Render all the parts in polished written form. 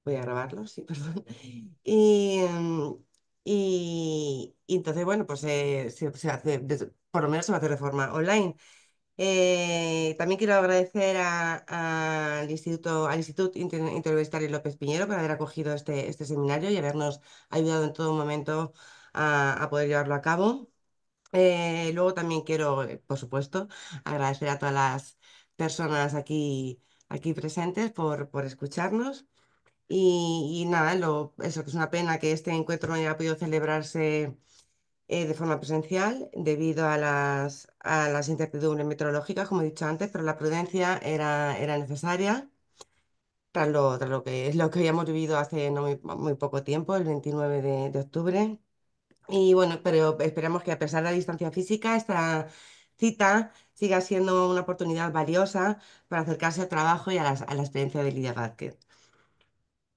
Voy a grabarlo, sí, perdón. Y, y entonces, bueno, pues se hace, por lo menos se va a hacer de forma online. También quiero agradecer al Instituto Interuniversitario López Piñero por haber acogido este seminario y habernos ayudado en todo momento a poder llevarlo a cabo. Luego también quiero, por supuesto, agradecer a todas las personas aquí presentes por escucharnos. Y nada, eso que es una pena que este encuentro no haya podido celebrarse de forma presencial debido a las incertidumbres meteorológicas, como he dicho antes, pero la prudencia era necesaria tras lo que es lo que habíamos vivido hace no muy poco tiempo, el 29 de octubre. Y bueno, pero esperamos que a pesar de la distancia física, esta cita siga siendo una oportunidad valiosa para acercarse al trabajo y a la experiencia de Lidia Vázquez.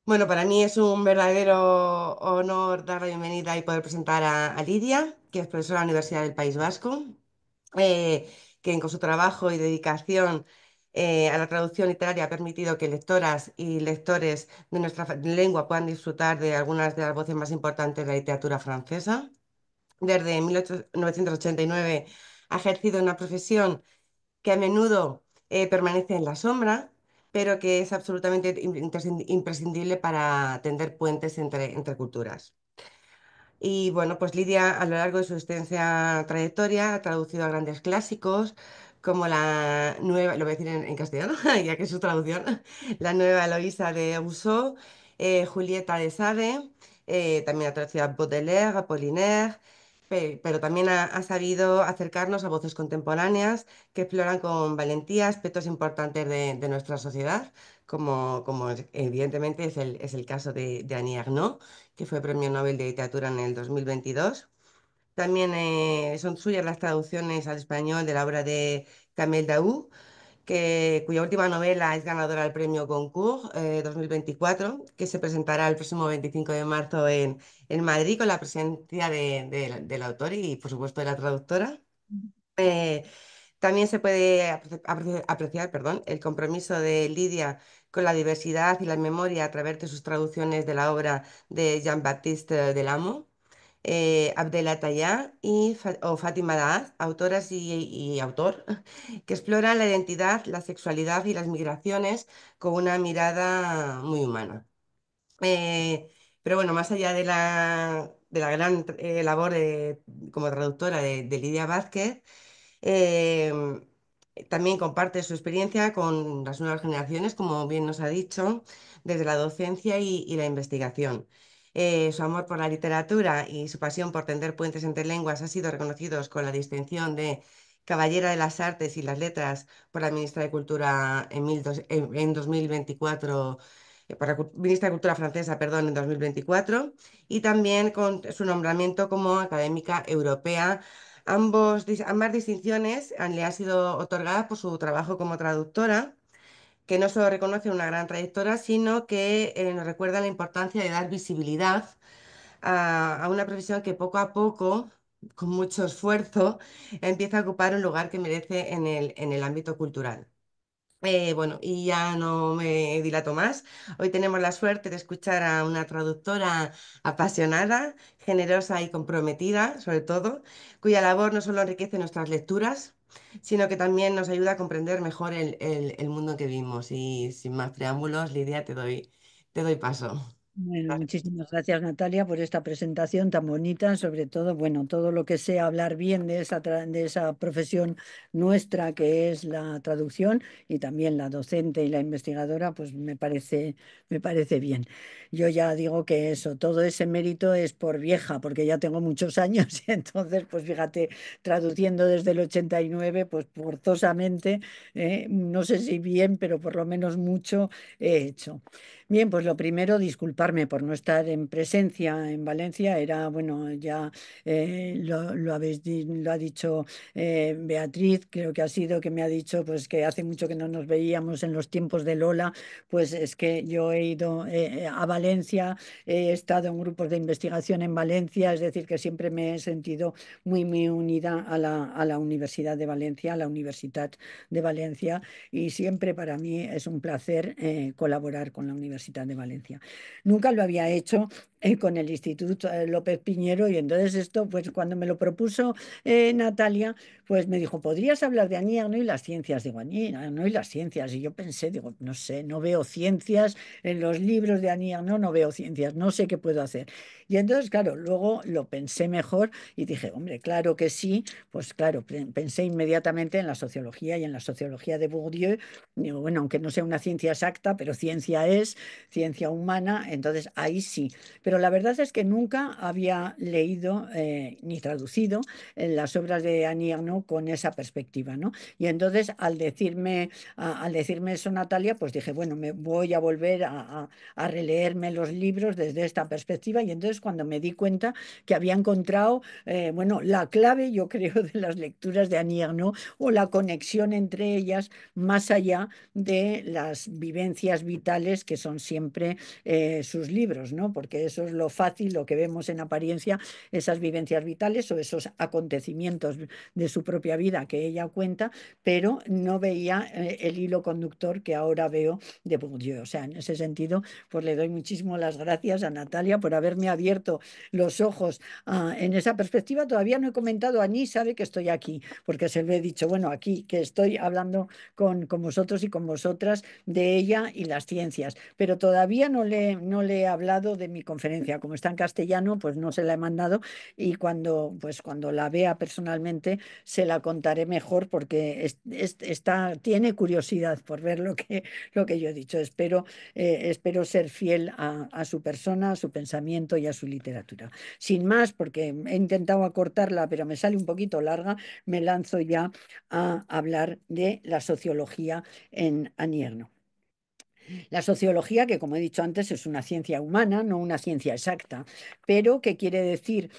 Bueno, para mí es un verdadero honor dar la bienvenida y poder presentar a Lidia, que es profesora de la Universidad del País Vasco, eh, que con su trabajo y dedicación a la traducción literaria ha permitido que lectoras y lectores de nuestra lengua puedan disfrutar de algunas de las voces más importantes de la literatura francesa. Desde 1989 ha ejercido una profesión que a menudo permanece en la sombra, pero que es absolutamente imprescindible para tender puentes entre culturas. Y bueno, pues Lidia a lo largo de su extensa trayectoria ha traducido a grandes clásicos como la nueva, lo voy a decir en castellano, ya que es su traducción, la nueva Eloísa de Rousseau, Julieta de Sade, también ha traducido a Baudelaire, a Apollinaire, pero también ha sabido acercarnos a voces contemporáneas que exploran con valentía aspectos importantes de nuestra sociedad, como evidentemente es el caso de Annie Ernaux, que fue Premio Nobel de Literatura en el 2022. También son suyas las traducciones al español de la obra de Kamel Daoud, cuya última novela es ganadora del Premio Goncourt 2024, que se presentará el próximo 25 de marzo en Madrid con la presencia del autor y, por supuesto, de la traductora. Eh, También se puede apreciar, perdón, el compromiso de Lidia con la diversidad y la memoria a través de sus traducciones de la obra de Jean-Baptiste Delamo, Abdel Attaya o Fátima Daaz, autoras y autor, que exploran la identidad, la sexualidad y las migraciones con una mirada muy humana. Eh, pero bueno, más allá de la gran labor como traductora de Lidia Vázquez, eh, también comparte su experiencia con las nuevas generaciones, como bien nos ha dicho, desde la docencia y la investigación. Su amor por la literatura y su pasión por tender puentes entre lenguas ha sido reconocidos con la distinción de Caballera de las Artes y las Letras por la ministra de Cultura en 2024, por la ministra de Cultura francesa, perdón, en 2024, y también con su nombramiento como académica europea. Ambas distinciones le han sido otorgadas por su trabajo como traductora, que no solo reconoce una gran trayectoria, sino que nos recuerda la importancia de dar visibilidad a una profesión que poco a poco, con mucho esfuerzo, empieza a ocupar un lugar que merece en el ámbito cultural. Bueno, y ya no me dilato más. Hoy tenemos la suerte de escuchar a una traductora apasionada, generosa y comprometida, sobre todo, cuya labor no solo enriquece nuestras lecturas, sino que también nos ayuda a comprender mejor el mundo en que vivimos. Y sin más preámbulos, Lidia, te doy paso. Bueno, muchísimas gracias Natalia por esta presentación tan bonita, sobre todo, bueno, todo lo que sea hablar bien de de esa profesión nuestra que es la traducción y también la docente y la investigadora, pues me parece bien. Yo ya digo que eso, todo ese mérito es por vieja, porque ya tengo muchos años y entonces, pues fíjate, traduciendo desde el 89, pues forzosamente, no sé si bien, pero por lo menos mucho he hecho. Bien, pues lo primero, disculpar disculparme por no estar en presencia en Valencia, era, bueno, ya lo ha dicho Beatriz, creo que ha sido que me ha dicho pues que hace mucho que no nos veíamos en los tiempos de Lola, pues es que yo he ido a Valencia, he estado en grupos de investigación en Valencia, es decir, que siempre me he sentido muy, muy unida a la Universidad de Valencia, a la Universitat de Valencia, y siempre para mí es un placer colaborar con la Universidad de Valencia. Nunca lo había hecho con el Instituto López Piñero y entonces esto, pues cuando me lo propuso Natalia, pues me dijo, ¿podrías hablar de Annie Ernaux y las ciencias? Digo, Annie Ernaux y las ciencias. Y yo pensé, digo, no sé, no veo ciencias en los libros de Annie Ernaux, no veo ciencias, no sé qué puedo hacer. Y entonces, claro, luego lo pensé mejor y dije, hombre, claro que sí, pues claro, pensé inmediatamente en la sociología y en la sociología de Bourdieu. Digo, bueno, aunque no sea una ciencia exacta, pero ciencia es, ciencia humana, entonces ahí sí. Pero la verdad es que nunca había leído ni traducido las obras de Annie Ernaux con esa perspectiva, ¿no? Y entonces al decirme eso Natalia, pues dije, bueno, me voy a volver a releerme los libros desde esta perspectiva y entonces cuando me di cuenta que había encontrado, bueno, la clave, yo creo, de las lecturas de Annie Ernaux o la conexión entre ellas más allá de las vivencias vitales que son siempre sus libros, ¿no? Porque eso es lo fácil, lo que vemos en apariencia, esas vivencias vitales o esos acontecimientos de su propia vida que ella cuenta, pero no veía el hilo conductor que ahora veo de Bourdieu. O sea, en ese sentido, pues le doy muchísimo las gracias a Natalia por haberme abierto los ojos en esa perspectiva. Todavía no he comentado, a Ni sabe que estoy aquí, porque se lo he dicho, bueno, aquí que estoy hablando con vosotros y con vosotras de ella y las ciencias, pero todavía no le he hablado de mi conferencia. Como está en castellano, pues no se la he mandado y pues cuando la vea personalmente se la contaré mejor porque tiene curiosidad por ver lo que yo he dicho. Espero ser fiel a su persona, a su pensamiento y a su literatura. Sin más, porque he intentado acortarla, pero me sale un poquito larga, me lanzo ya a hablar de la sociología en Anierno. La sociología, que como he dicho antes, es una ciencia humana, no una ciencia exacta. Pero, ¿qué quiere decir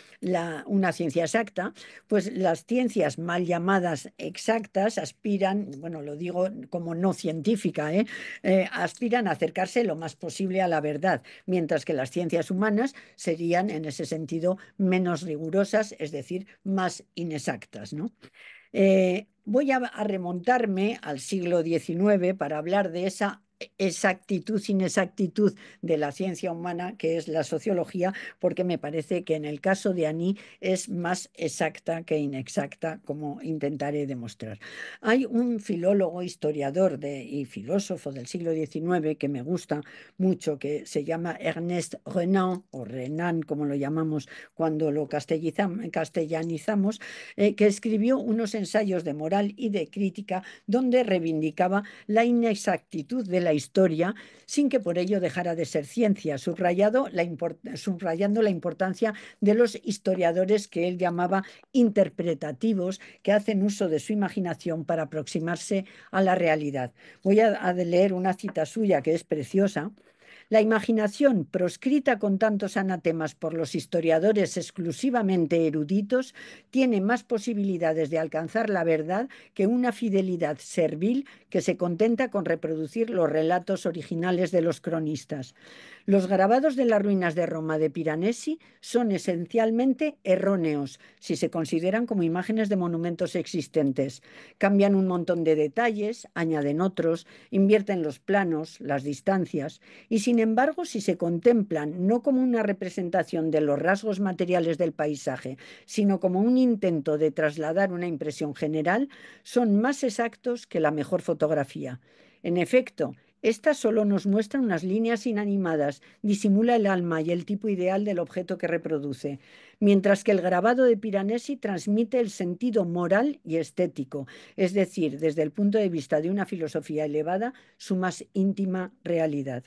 una ciencia exacta? Pues las ciencias mal llamadas exactas aspiran, bueno, lo digo como no científica, aspiran a acercarse lo más posible a la verdad, mientras que las ciencias humanas serían, en ese sentido, menos rigurosas, es decir, más inexactas, ¿no? Voy a remontarme al siglo XIX para hablar de esa exactitud, inexactitud de la ciencia humana, que es la sociología, porque me parece que en el caso de Annie es más exacta que inexacta, como intentaré demostrar. Hay un filólogo, historiador y filósofo del siglo XIX que me gusta mucho, que se llama Ernest Renan, o Renan, como lo llamamos cuando lo castellanizamos, que escribió unos ensayos de moral y de crítica donde reivindicaba la inexactitud de la historia sin que por ello dejara de ser ciencia, subrayando la importancia de los historiadores que él llamaba interpretativos, que hacen uso de su imaginación para aproximarse a la realidad. Voy a leer una cita suya que es preciosa. La imaginación, proscrita con tantos anatemas por los historiadores exclusivamente eruditos, tiene más posibilidades de alcanzar la verdad que una fidelidad servil que se contenta con reproducir los relatos originales de los cronistas. Los grabados de las ruinas de Roma de Piranesi son esencialmente erróneos si se consideran como imágenes de monumentos existentes. Cambian un montón de detalles, añaden otros, invierten los planos, las distancias, y sin embargo, si se contemplan no como una representación de los rasgos materiales del paisaje, sino como un intento de trasladar una impresión general, son más exactos que la mejor fotografía. En efecto, esta solo nos muestra unas líneas inanimadas, disimula el alma y el tipo ideal del objeto que reproduce, mientras que el grabado de Piranesi transmite el sentido moral y estético, es decir, desde el punto de vista de una filosofía elevada, su más íntima realidad.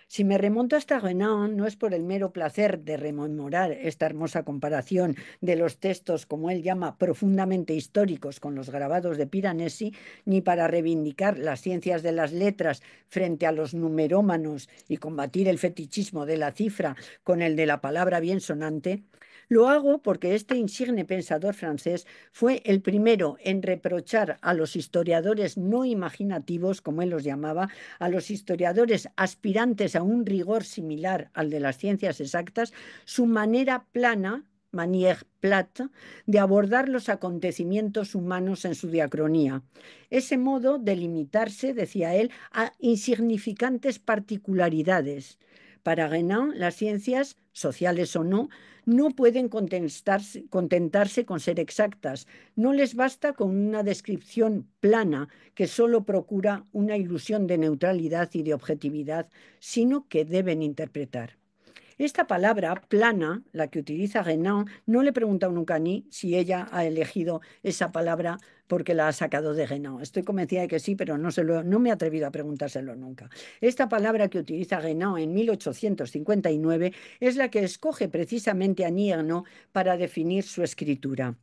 Si me remonto hasta Renan, no es por el mero placer de rememorar esta hermosa comparación de los textos, como él llama, profundamente históricos con los grabados de Piranesi, ni para reivindicar las ciencias de las letras frente a los numerómanos y combatir el fetichismo de la cifra con el de la palabra bien sonante. Lo hago porque este insigne pensador francés fue el primero en reprochar a los historiadores no imaginativos, como él los llamaba, a los historiadores aspirantes a un rigor similar al de las ciencias exactas, su manera plana, manière plate, de abordar los acontecimientos humanos en su diacronía. Ese modo de limitarse, decía él, a insignificantes particularidades. Para Renan, las ciencias, sociales o no, no pueden contentarse con ser exactas. No les basta con una descripción plana que solo procura una ilusión de neutralidad y de objetividad, sino que deben interpretar. Esta palabra plana, la que utiliza Renan, no le he preguntado nunca a Ni si ella ha elegido esa palabra porque la ha sacado de Renan. Estoy convencida de que sí, pero no me he atrevido a preguntárselo nunca. Esta palabra que utiliza Renan en 1859 es la que escoge precisamente a Ni Ernaux para definir su escritura.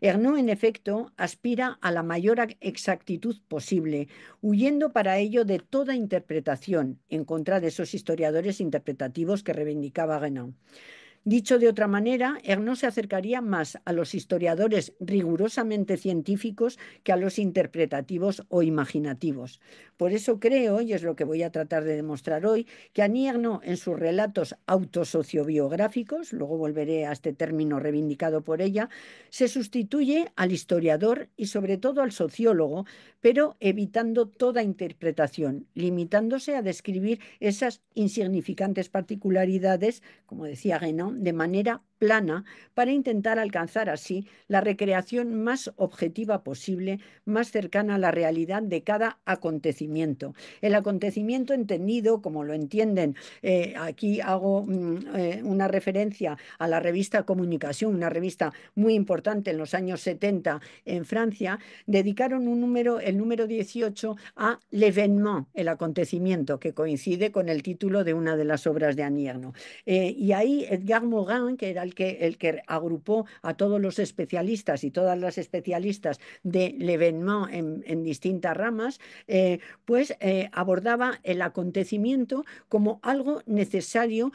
Ernaud, en efecto, aspira a la mayor exactitud posible, huyendo para ello de toda interpretación, en contra de esos historiadores interpretativos que reivindicaba Renan. Dicho de otra manera, Ernaud se acercaría más a los historiadores rigurosamente científicos que a los interpretativos o imaginativos. Por eso creo, y es lo que voy a tratar de demostrar hoy, que Annie Ernaux en sus relatos autosociobiográficos, luego volveré a este término reivindicado por ella, se sustituye al historiador y sobre todo al sociólogo, pero evitando toda interpretación, limitándose a describir esas insignificantes particularidades, como decía Renan, de manera plana para intentar alcanzar así la recreación más objetiva posible, más cercana a la realidad de cada acontecimiento. El acontecimiento entendido como lo entienden, aquí hago una referencia a la revista Comunicación, una revista muy importante en los años 70 en Francia, dedicaron el número 18 a l'événement, el acontecimiento, que coincide con el título de una de las obras de Annie Ernaux. Y ahí Edgar Morin, que era el que agrupó a todos los especialistas y todas las especialistas de l'événement en distintas ramas, pues abordaba el acontecimiento como algo necesario,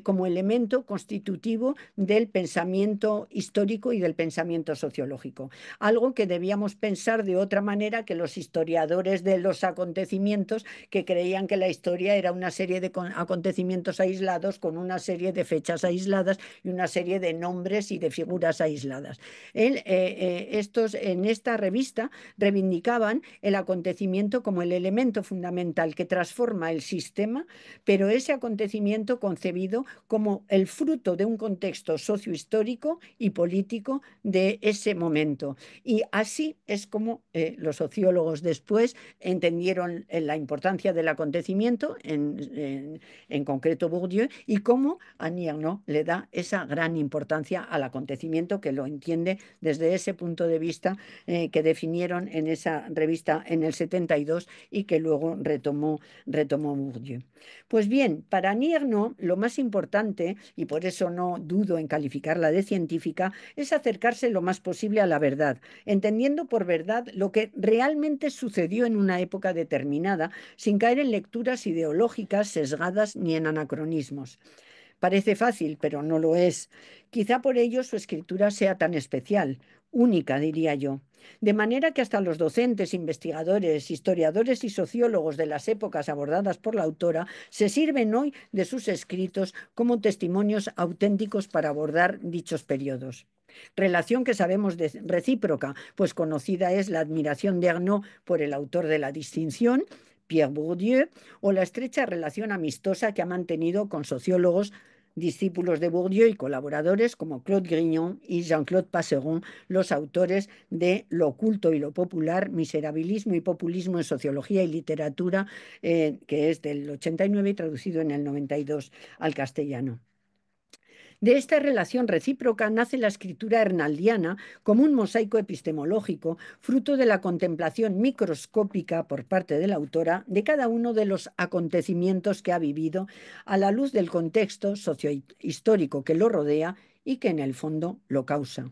como elemento constitutivo del pensamiento histórico y del pensamiento sociológico. Algo que debíamos pensar de otra manera que los historiadores de los acontecimientos, que creían que la historia era una serie de acontecimientos aislados con una serie de fechas aisladas y una serie de nombres y de figuras aisladas. Estos en esta revista reivindicaban el acontecimiento como el elemento fundamental que transforma el sistema, pero ese acontecimiento concebido como el fruto de un contexto sociohistórico y político de ese momento. Y así es como los sociólogos después entendieron la importancia del acontecimiento, en concreto Bourdieu, y cómo Annie Ernaux le da esa gran importancia al acontecimiento, que lo entiende desde ese punto de vista que definieron en esa revista en el 72 y que luego retomó Bourdieu. Pues bien, para Annie Ernaux lo más importante, y por eso no dudo en calificarla de científica, es acercarse lo más posible a la verdad, entendiendo por verdad lo que realmente sucedió en una época determinada, sin caer en lecturas ideológicas sesgadas ni en anacronismos. Parece fácil, pero no lo es. Quizá por ello su escritura sea tan especial, única, diría yo. De manera que hasta los docentes, investigadores, historiadores y sociólogos de las épocas abordadas por la autora se sirven hoy de sus escritos como testimonios auténticos para abordar dichos periodos. Relación que sabemos de recíproca, pues conocida es la admiración de Arnaud por el autor de La Distinción, Pierre Bourdieu, o la estrecha relación amistosa que ha mantenido con sociólogos discípulos de Bourdieu y colaboradores como Claude Grignon y Jean-Claude Passeron, los autores de Lo oculto y lo popular, miserabilismo y populismo en sociología y literatura, que es del 89 y traducido en el 92 al castellano. De esta relación recíproca nace la escritura hernaldiana como un mosaico epistemológico, fruto de la contemplación microscópica por parte de la autora de cada uno de los acontecimientos que ha vivido a la luz del contexto sociohistórico que lo rodea y que en el fondo lo causa.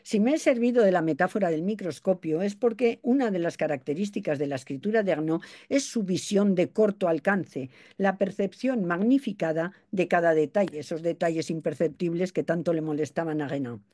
Si me he servido de la metáfora del microscopio es porque una de las características de la escritura de Arnaud es su visión de corto alcance, la percepción magnificada de cada detalle, esos detalles imperceptibles que tanto le molestaban a Renan.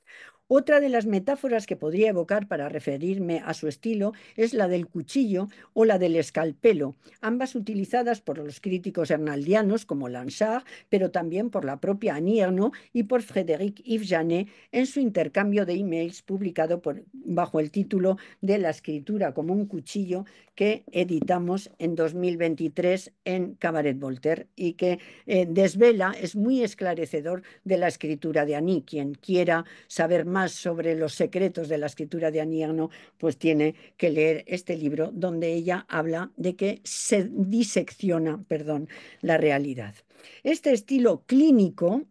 Otra de las metáforas que podría evocar para referirme a su estilo es la del cuchillo o la del escalpelo, ambas utilizadas por los críticos hernaldianos como Lanchard, pero también por la propia Annie Ernaux y por Frédéric Yves Janet en su intercambio de emails publicado bajo el título de La escritura como un cuchillo, que editamos en 2023 en Cabaret Voltaire y que desvela, es muy esclarecedor de la escritura de Annie. Quien quiera saber más sobre los secretos de la escritura de Annie Ernaux, pues tiene que leer este libro donde ella habla de que se disecciona, perdón, la realidad. Este estilo clínico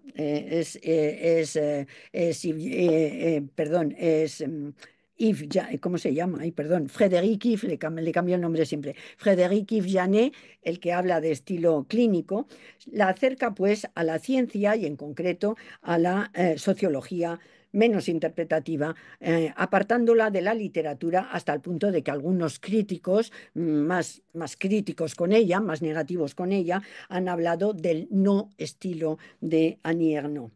perdón, es Yves, ¿cómo se llama? Ay, perdón, Frédéric Yves, le cambio el nombre siempre. Frédéric Yves Janet, el que habla de estilo clínico, la acerca pues a la ciencia y en concreto a la sociología menos interpretativa, apartándola de la literatura hasta el punto de que algunos críticos más críticos con ella, más negativos con ella, han hablado del no estilo de Annie Ernaux,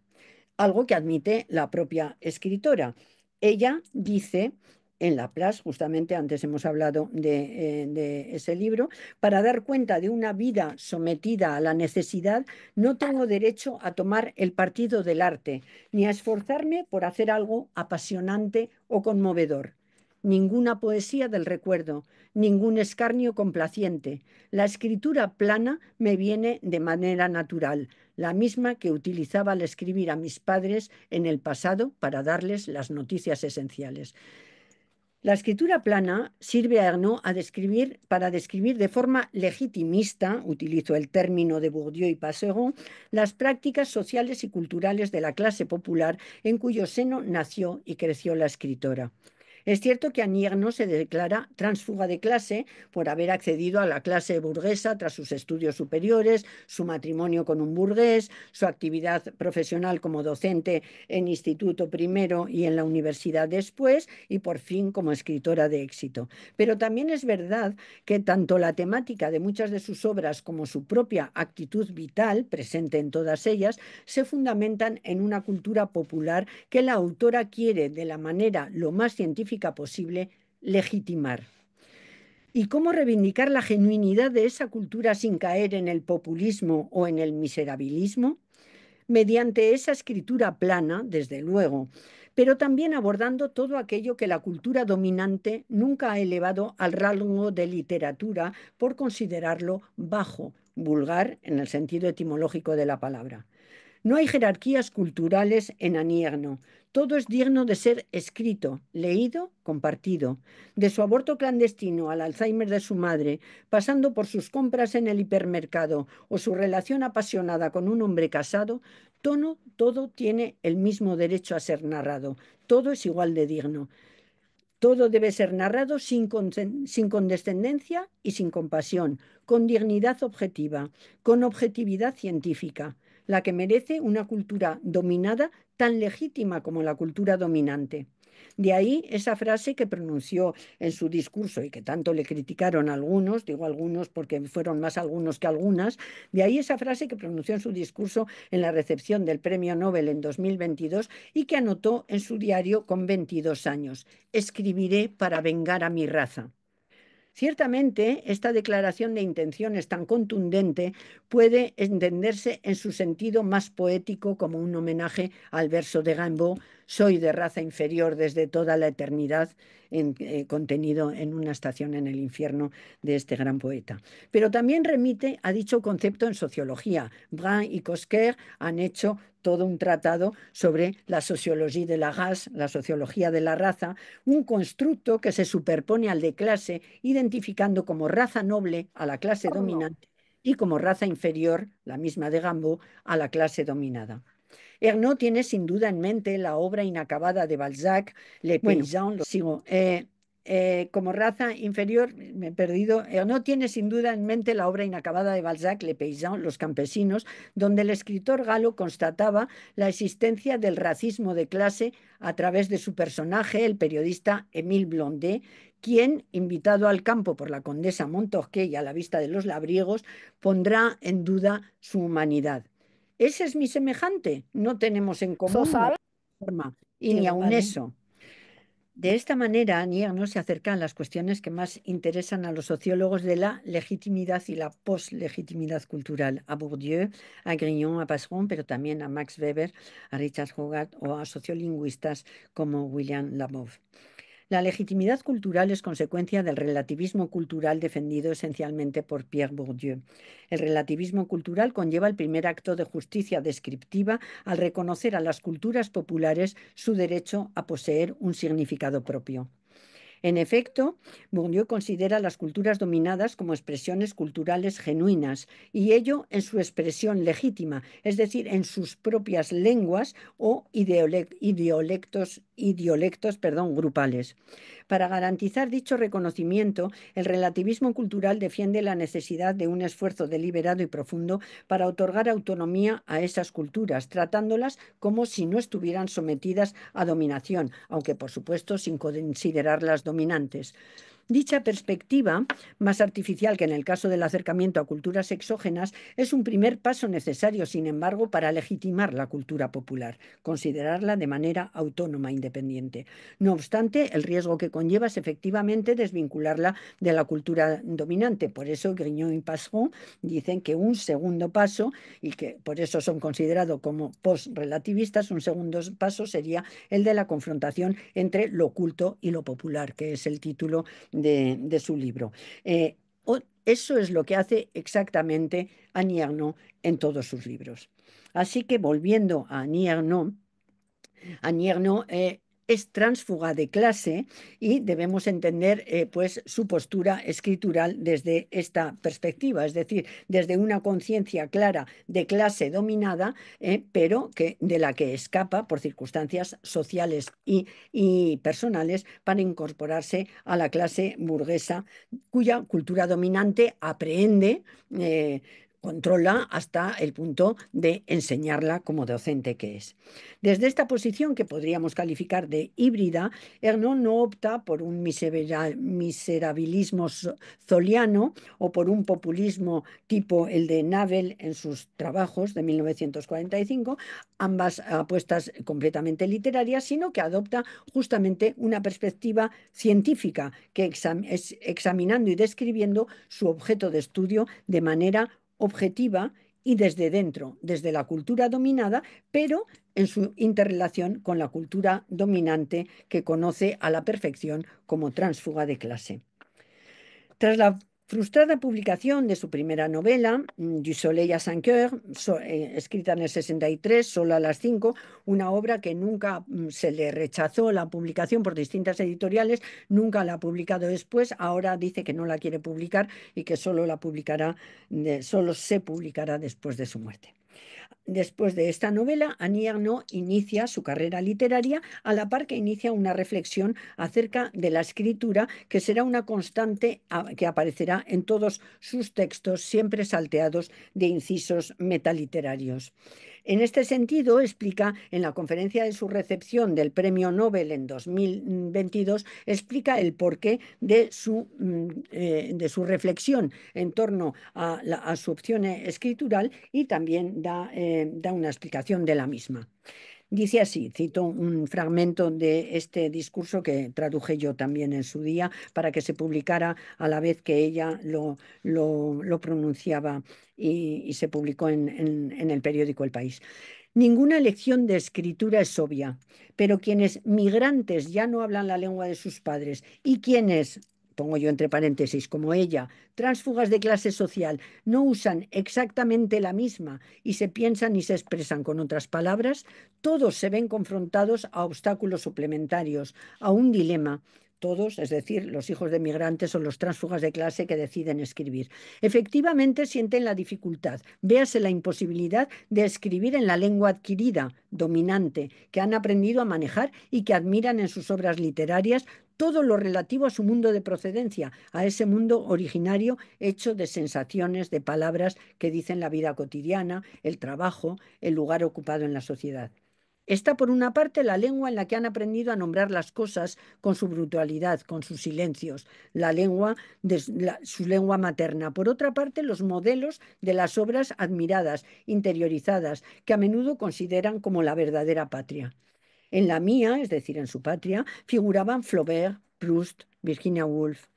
algo que admite la propia escritora. Ella dice en La Place, justamente antes hemos hablado de ese libro, para dar cuenta de una vida sometida a la necesidad, no tengo derecho a tomar el partido del arte, ni a esforzarme por hacer algo apasionante o conmovedor. Ninguna poesía del recuerdo, ningún escarnio complaciente. La escritura plana me viene de manera natural, la misma que utilizaba al escribir a mis padres en el pasado para darles las noticias esenciales. La escritura plana sirve a Arnaud para describir de forma legitimista, utilizo el término de Bourdieu y Passeron, las prácticas sociales y culturales de la clase popular en cuyo seno nació y creció la escritora. Es cierto que Annie Ernaux se declara tránsfuga de clase por haber accedido a la clase burguesa tras sus estudios superiores, su matrimonio con un burgués, su actividad profesional como docente en instituto primero y en la universidad después, y por fin como escritora de éxito. Pero también es verdad que tanto la temática de muchas de sus obras como su propia actitud vital, presente en todas ellas, se fundamentan en una cultura popular que la autora quiere, de la manera lo más científica posible, legitimar. ¿Y cómo reivindicar la genuinidad de esa cultura sin caer en el populismo o en el miserabilismo? Mediante esa escritura plana, desde luego, pero también abordando todo aquello que la cultura dominante nunca ha elevado al rango de literatura por considerarlo bajo, vulgar en el sentido etimológico de la palabra. No hay jerarquías culturales en Annie Ernaux. Todo es digno de ser escrito, leído, compartido. De su aborto clandestino al Alzheimer de su madre, pasando por sus compras en el hipermercado o su relación apasionada con un hombre casado, todo tiene el mismo derecho a ser narrado. Todo es igual de digno. Todo debe ser narrado sin condescendencia y sin compasión, con dignidad objetiva, con objetividad científica, la que merece una cultura dominada tan legítima como la cultura dominante. De ahí esa frase que pronunció en su discurso y que tanto le criticaron algunos, digo algunos porque fueron más algunos que algunas, de ahí esa frase que pronunció en su discurso en la recepción del Premio Nobel en 2022 y que anotó en su diario con 22 años: escribiré para vengar a mi raza. Ciertamente, esta declaración de intenciones tan contundente puede entenderse en su sentido más poético como un homenaje al verso de Rimbaud: soy de raza inferior desde toda la eternidad, contenido en Una estación en el infierno de este gran poeta. Pero también remite a dicho concepto en sociología. Brun y Cosquer han hecho todo un tratado sobre la sociología de la race, la sociología de la raza, un constructo que se superpone al de clase, identificando como raza noble a la clase dominante y como raza inferior, la misma de Gambo, a la clase dominada. Ernaud tiene sin duda en mente la obra inacabada de Balzac, Les Paysans, lo sigo. Como raza inferior, me he perdido. Ernaud tiene sin duda en mente la obra inacabada de Balzac, Les Paysans, los campesinos, donde el escritor galo constataba la existencia del racismo de clase a través de su personaje, el periodista Émile Blondet, quien, invitado al campo por la condesa Montorquet y a la vista de los labriegos, pondrá en duda su humanidad. Ese es mi semejante. No tenemos en común la forma y ni Digo, aun vale. eso. De esta manera, Nier se acerca a las cuestiones que más interesan a los sociólogos de la legitimidad y la poslegitimidad cultural, a Bourdieu, a Grignon, a Passeron, pero también a Max Weber, a Richard Hogarth o a sociolingüistas como William Labov. La legitimidad cultural es consecuencia del relativismo cultural defendido esencialmente por Pierre Bourdieu. El relativismo cultural conlleva el primer acto de justicia descriptiva al reconocer a las culturas populares su derecho a poseer un significado propio. En efecto, Bourdieu considera las culturas dominadas como expresiones culturales genuinas y ello en su expresión legítima, es decir, en sus propias lenguas o idiolectos, grupales. Para garantizar dicho reconocimiento, el relativismo cultural defiende la necesidad de un esfuerzo deliberado y profundo para otorgar autonomía a esas culturas, tratándolas como si no estuvieran sometidas a dominación, aunque por supuesto sin considerarlas dominantes. Dicha perspectiva, más artificial que en el caso del acercamiento a culturas exógenas, es un primer paso necesario, sin embargo, para legitimar la cultura popular, considerarla de manera autónoma e independiente. No obstante, el riesgo que conlleva es efectivamente desvincularla de la cultura dominante. Por eso Grignon y Passeron dicen que un segundo paso, y que por eso son considerados como post-relativistas, un segundo paso sería el de la confrontación entre lo culto y lo popular, que es el título de su libro. Eso es lo que hace exactamente Annie Ernaux en todos sus libros. Así que volviendo a Annie Ernaux, Anierno es tránsfuga de clase y debemos entender pues su postura escritural desde esta perspectiva, es decir, desde una conciencia clara de clase dominada, pero de la que escapa por circunstancias sociales y personales para incorporarse a la clase burguesa, cuya cultura dominante aprehende, controla hasta el punto de enseñarla como docente que es. Desde esta posición, que podríamos calificar de híbrida, Ernaud no opta por un miserabilismo zoliano o por un populismo tipo el de Nabel en sus trabajos de 1945, ambas apuestas completamente literarias, sino que adopta justamente una perspectiva científica que es examinando y describiendo su objeto de estudio de manera objetiva y desde dentro, desde la cultura dominada, pero en su interrelación con la cultura dominante que conoce a la perfección como tránsfuga de clase. Tras la frustrada publicación de su primera novela, Du Soleil à 5 heures, escrita en el 63, Solo a las 5, una obra que nunca se le rechazó la publicación por distintas editoriales, nunca la ha publicado después, ahora dice que no la quiere publicar y que solo solo se publicará después de su muerte. Después de esta novela, Annie Ernaux inicia su carrera literaria a la par que inicia una reflexión acerca de la escritura que será una constante que aparecerá en todos sus textos, siempre salteados de incisos metaliterarios. En este sentido, explica en la conferencia de su recepción del Premio Nobel en 2022, explica el porqué de su reflexión en torno a su opción escritural y también da una explicación de la misma. Dice así, cito un fragmento de este discurso que traduje yo también en su día para que se publicara a la vez que ella lo pronunciaba y se publicó en el periódico El País. Ninguna lección de escritura es obvia, pero quienes migrantes ya no hablan la lengua de sus padres y quienes, pongo yo entre paréntesis, como ella, tránsfugas de clase social, no usan exactamente la misma y se piensan y se expresan con otras palabras, todos se ven confrontados a obstáculos suplementarios, a un dilema. todos, es decir, los hijos de migrantes o los tránsfugas de clase que deciden escribir. Efectivamente, sienten la dificultad, véase la imposibilidad de escribir en la lengua adquirida, dominante, que han aprendido a manejar y que admiran en sus obras literarias todo lo relativo a su mundo de procedencia, a ese mundo originario hecho de sensaciones, de palabras que dicen la vida cotidiana, el trabajo, el lugar ocupado en la sociedad. Está, por una parte, la lengua en la que han aprendido a nombrar las cosas con su brutalidad, con sus silencios, la lengua su lengua materna. Por otra parte, los modelos de las obras admiradas, interiorizadas, que a menudo consideran como la verdadera patria. En la mía, es decir, en su patria, figuraban Flaubert, Proust, Virginia Woolf.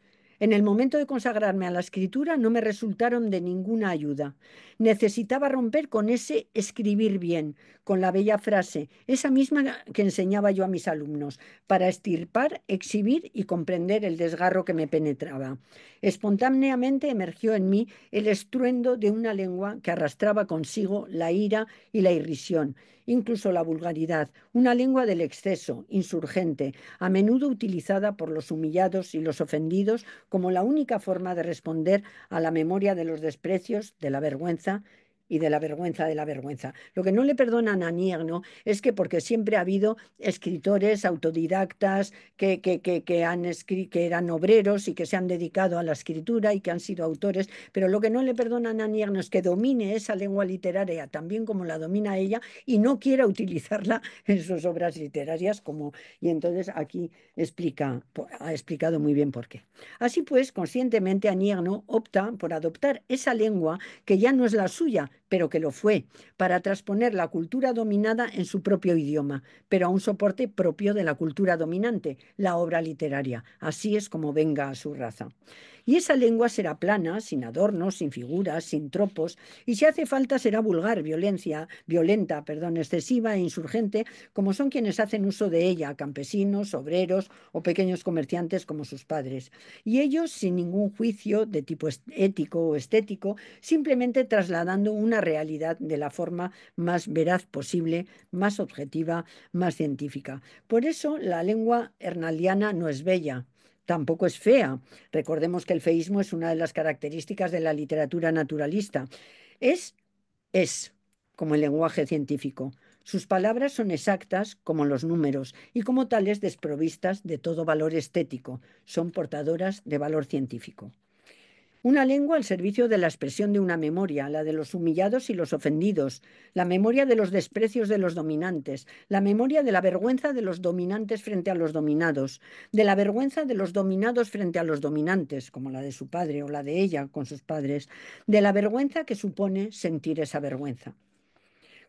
En el momento de consagrarme a la escritura no me resultaron de ninguna ayuda. Necesitaba romper con ese escribir bien, con la bella frase, esa misma que enseñaba yo a mis alumnos, para extirpar, exhibir y comprender el desgarro que me penetraba. Espontáneamente emergió en mí el estruendo de una lengua que arrastraba consigo la ira y la irrisión, incluso la vulgaridad, una lengua del exceso, insurgente, a menudo utilizada por los humillados y los ofendidos como la única forma de responder a la memoria de los desprecios, de la vergüenza y de la vergüenza de la vergüenza. Lo que no le perdonan a Nierno es que porque siempre ha habido escritores autodidactas que eran obreros y que se han dedicado a la escritura y que han sido autores, pero lo que no le perdonan a Nierno es que domine esa lengua literaria también como la domina ella y no quiera utilizarla en sus obras literarias y entonces aquí ha explicado muy bien por qué. Así pues, conscientemente Anierno opta por adoptar esa lengua que ya no es la suya, pero que lo fue, para transponer la cultura dominada en su propio idioma, pero a un soporte propio de la cultura dominante, la obra literaria. Así es como venga a su raza. Y esa lengua será plana, sin adornos, sin figuras, sin tropos, y si hace falta será vulgar, violenta, excesiva e insurgente, como son quienes hacen uso de ella, campesinos, obreros o pequeños comerciantes como sus padres. Y ellos, sin ningún juicio de tipo ético o estético, simplemente trasladando una realidad de la forma más veraz posible, más objetiva, más científica. Por eso la lengua hernaldiana no es bella, tampoco es fea. Recordemos que el feísmo es una de las características de la literatura naturalista. Es, es, como el lenguaje científico. Sus palabras son exactas como los números y como tales desprovistas de todo valor estético. Son portadoras de valor científico. Una lengua al servicio de la expresión de una memoria, la de los humillados y los ofendidos, la memoria de los desprecios de los dominantes, la memoria de la vergüenza de los dominantes frente a los dominados, de la vergüenza de los dominados frente a los dominantes, como la de su padre o la de ella con sus padres, de la vergüenza que supone sentir esa vergüenza.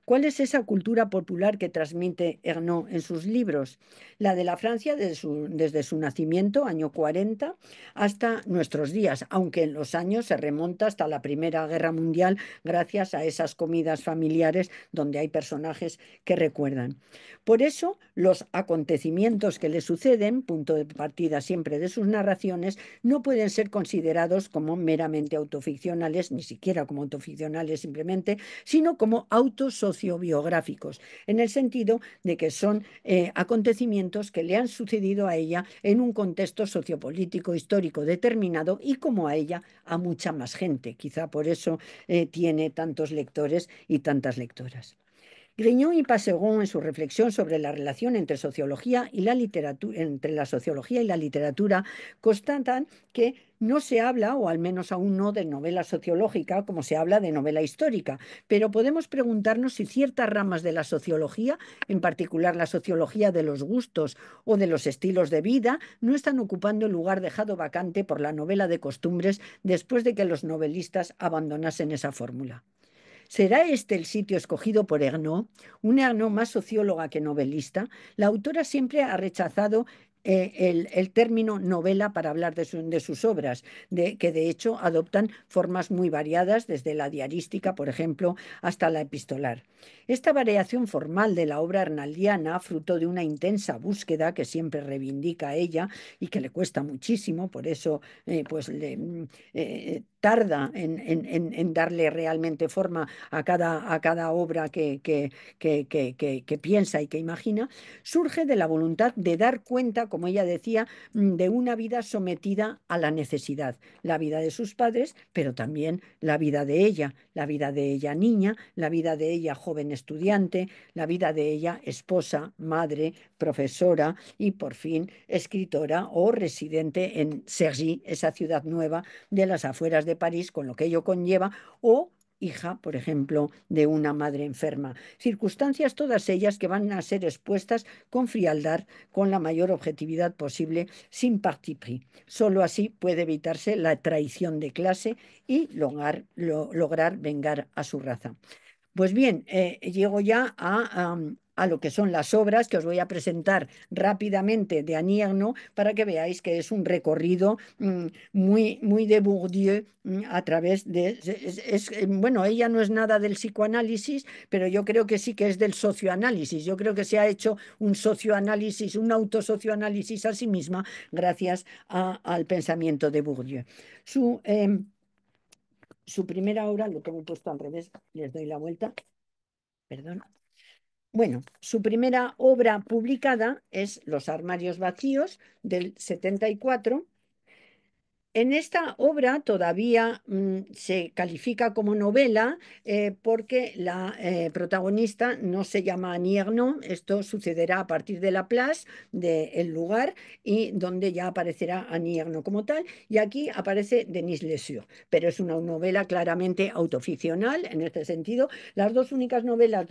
¿Cuál es esa cultura popular que transmite Ernaud en sus libros? La de la Francia desde su nacimiento, año 40, hasta nuestros días, aunque en los años se remonta hasta la Primera Guerra Mundial gracias a esas comidas familiares donde hay personajes que recuerdan. Por eso, los acontecimientos que le suceden, punto de partida siempre de sus narraciones, no pueden ser considerados como meramente autoficcionales, ni siquiera como autoficcionales simplemente, sino como autos sociobiográficos, en el sentido de que son acontecimientos que le han sucedido a ella en un contexto sociopolítico histórico determinado y como a ella a mucha más gente. Quizá por eso tiene tantos lectores y tantas lectoras. Grignon y Passeron, en su reflexión sobre la relación entre sociología y la literatura, entre la sociología y la literatura, constatan que no se habla, o al menos aún no, de novela sociológica como se habla de novela histórica, pero podemos preguntarnos si ciertas ramas de la sociología, en particular la sociología de los gustos o de los estilos de vida, no están ocupando el lugar dejado vacante por la novela de costumbres después de que los novelistas abandonasen esa fórmula. ¿Será este el sitio escogido por Ernaud, una Ernaud más socióloga que novelista? La autora siempre ha rechazado el término novela para hablar de sus obras, que de hecho adoptan formas muy variadas, desde la diarística, por ejemplo, hasta la epistolar. Esta variación formal de la obra arnaldiana, fruto de una intensa búsqueda que siempre reivindica a ella y que le cuesta muchísimo, por eso tarda en darle realmente forma a cada obra que piensa y que imagina, surge de la voluntad de dar cuenta, como ella decía, de una vida sometida a la necesidad, la vida de sus padres, pero también la vida de ella niña, la vida de ella joven estudiante, la vida de ella esposa, madre, profesora y por fin escritora o residente en Cergy, esa ciudad nueva de las afueras de París, con lo que ello conlleva, o hija, por ejemplo, de una madre enferma. Circunstancias todas ellas que van a ser expuestas con frialdad, con la mayor objetividad posible, sin parti pris. Solo así puede evitarse la traición de clase y lograr vengar a su raza. Pues bien, llego ya a lo que son las obras que os voy a presentar rápidamente de Annie Ernaux para que veáis que es un recorrido muy de Bourdieu a través de... bueno, ella no es nada del psicoanálisis, pero yo creo que sí que es del socioanálisis. Yo creo que se ha hecho un socioanálisis, un autosocioanálisis a sí misma gracias al pensamiento de Bourdieu. Su, su primera obra, lo tengo puesto al revés, les doy la vuelta, perdón. Bueno, su primera obra publicada es Los armarios vacíos del 74. En esta obra todavía se califica como novela porque la protagonista no se llama Annie Ernaux. Esto sucederá a partir de la place, del lugar, y donde ya aparecerá Annie Ernaux como tal. Y aquí aparece Denis Lessure, pero es una novela claramente autoficcional en este sentido. Las dos únicas novelas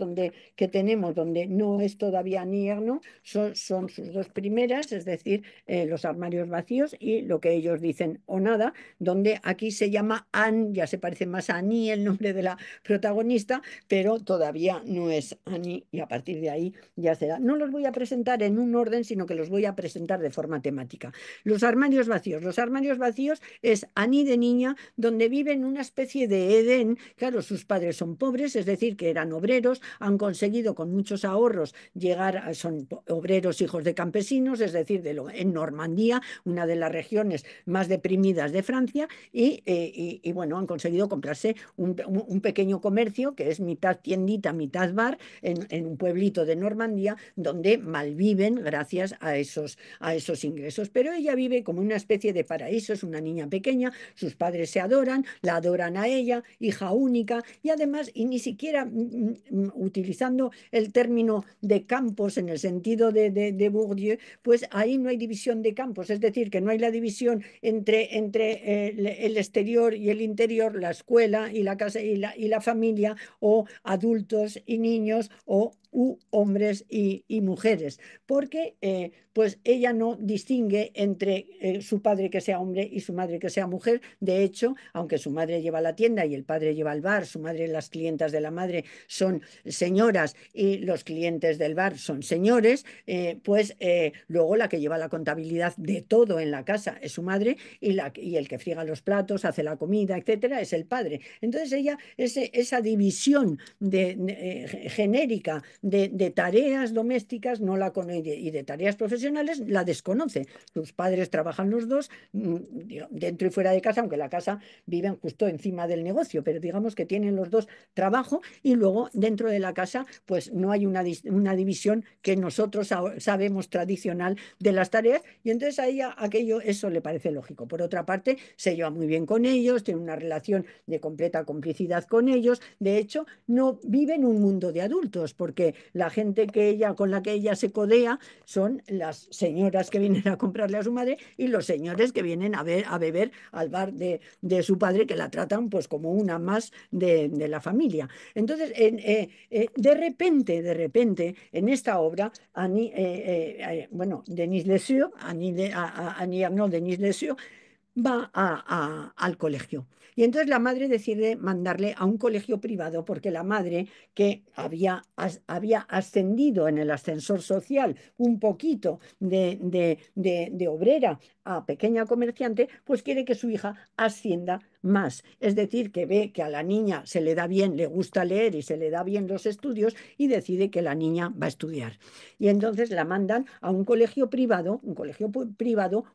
que tenemos donde no es todavía Annie Ernaux son sus dos primeras, es decir, Los armarios vacíos y Lo que ellos dicen o nada, donde aquí se llama Anne, ya se parece más a Annie el nombre de la protagonista, pero todavía no es Annie y a partir de ahí ya será. No los voy a presentar en un orden, sino que los voy a presentar de forma temática. Los armarios vacíos. Los armarios vacíos es Annie de niña, donde vive en una especie de Edén. Claro, sus padres son pobres, es decir, que eran obreros, han conseguido con muchos ahorros son obreros hijos de campesinos, es decir, en Normandía, una de las regiones más deprimidas de Francia, y bueno, han conseguido comprarse un pequeño comercio que es mitad tiendita, mitad bar, en un pueblito de Normandía, donde malviven gracias a esos ingresos. Pero ella vive como una especie de paraíso, es una niña pequeña, sus padres se adoran, la adoran a ella, hija única, y además, y ni siquiera utilizando el término de campos en el sentido de Bourdieu, pues ahí no hay división de campos, es decir, que no hay la división entre el exterior y el interior, la escuela y la casa y la familia, o adultos y niños, o hombres y mujeres, porque pues ella no distingue entre su padre que sea hombre y su madre que sea mujer. De hecho, aunque su madre lleva la tienda y el padre lleva el bar, su madre, las clientas de la madre son señoras y los clientes del bar son señores, luego la que lleva la contabilidad de todo en la casa es su madre y el que friega los platos, hace la comida, etcétera, es el padre. Entonces ella, esa división genérica de tareas domésticas no la y de tareas profesionales la desconoce. Sus padres trabajan los dos dentro y fuera de casa, aunque la casa viven justo encima del negocio, pero digamos que tienen los dos trabajo y luego dentro de la casa pues no hay una división que nosotros sabemos tradicional de las tareas y entonces a ella eso le parece lógico. Por otra parte, se lleva muy bien con ellos, tiene una relación de completa complicidad con ellos. De hecho, no vive en un mundo de adultos porque la gente con la que ella se codea son las señoras que vienen a comprarle a su madre y los señores que vienen a beber al bar de su padre, que la tratan pues como una más de la familia. Entonces, de repente, en esta obra, bueno, Denis Lessure, Annie Ernaux, Denis Lessure, va al colegio. Y entonces la madre decide mandarle a un colegio privado porque la madre, que había ascendido en el ascensor social un poquito de obrera a pequeña comerciante, pues quiere que su hija ascienda más. Es decir, que ve que a la niña se le da bien, le gusta leer y se le da bien los estudios y decide que la niña va a estudiar. Y entonces la mandan a un colegio privado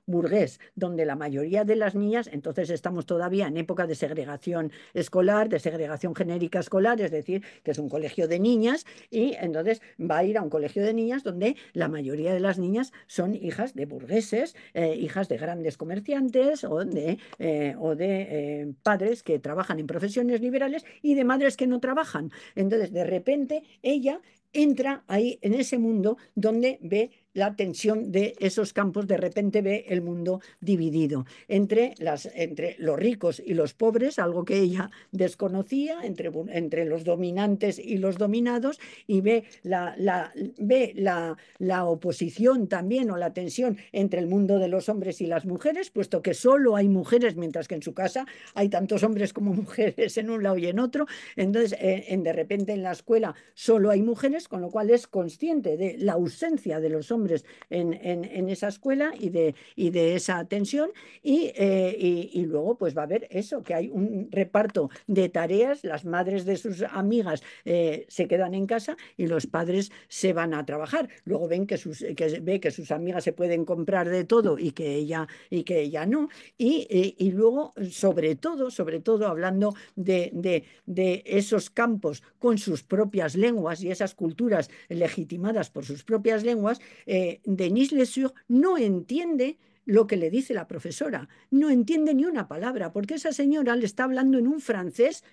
burgués, donde la mayoría de las niñas, entonces estamos todavía en época de segregación escolar, de segregación genérica escolar, es decir, que es un colegio de niñas, y entonces va a ir a un colegio de niñas donde la mayoría de las niñas son hijas de burgueses, hijas de grandes comerciantes o de padres que trabajan en profesiones liberales y de madres que no trabajan. Entonces, de repente, ella entra ahí en ese mundo donde ve la tensión de esos campos, de repente ve el mundo dividido entre los ricos y los pobres, algo que ella desconocía, entre los dominantes y los dominados, y ve la oposición también o la tensión entre el mundo de los hombres y las mujeres, puesto que solo hay mujeres, mientras que en su casa hay tantos hombres como mujeres en un lado y en otro. Entonces, de repente en la escuela solo hay mujeres, con lo cual es consciente de la ausencia de los hombres en esa escuela y de esa tensión. Y luego pues va a haber eso, que hay un reparto de tareas, las madres de sus amigas se quedan en casa y los padres se van a trabajar. Luego ve que sus amigas se pueden comprar de todo y que ella no. Y luego, sobre todo hablando de esos campos con sus propias lenguas y esas culturas legitimadas por sus propias lenguas, Denise Lesur no entiende lo que le dice la profesora, no entiende ni una palabra, porque esa señora le está hablando en un francés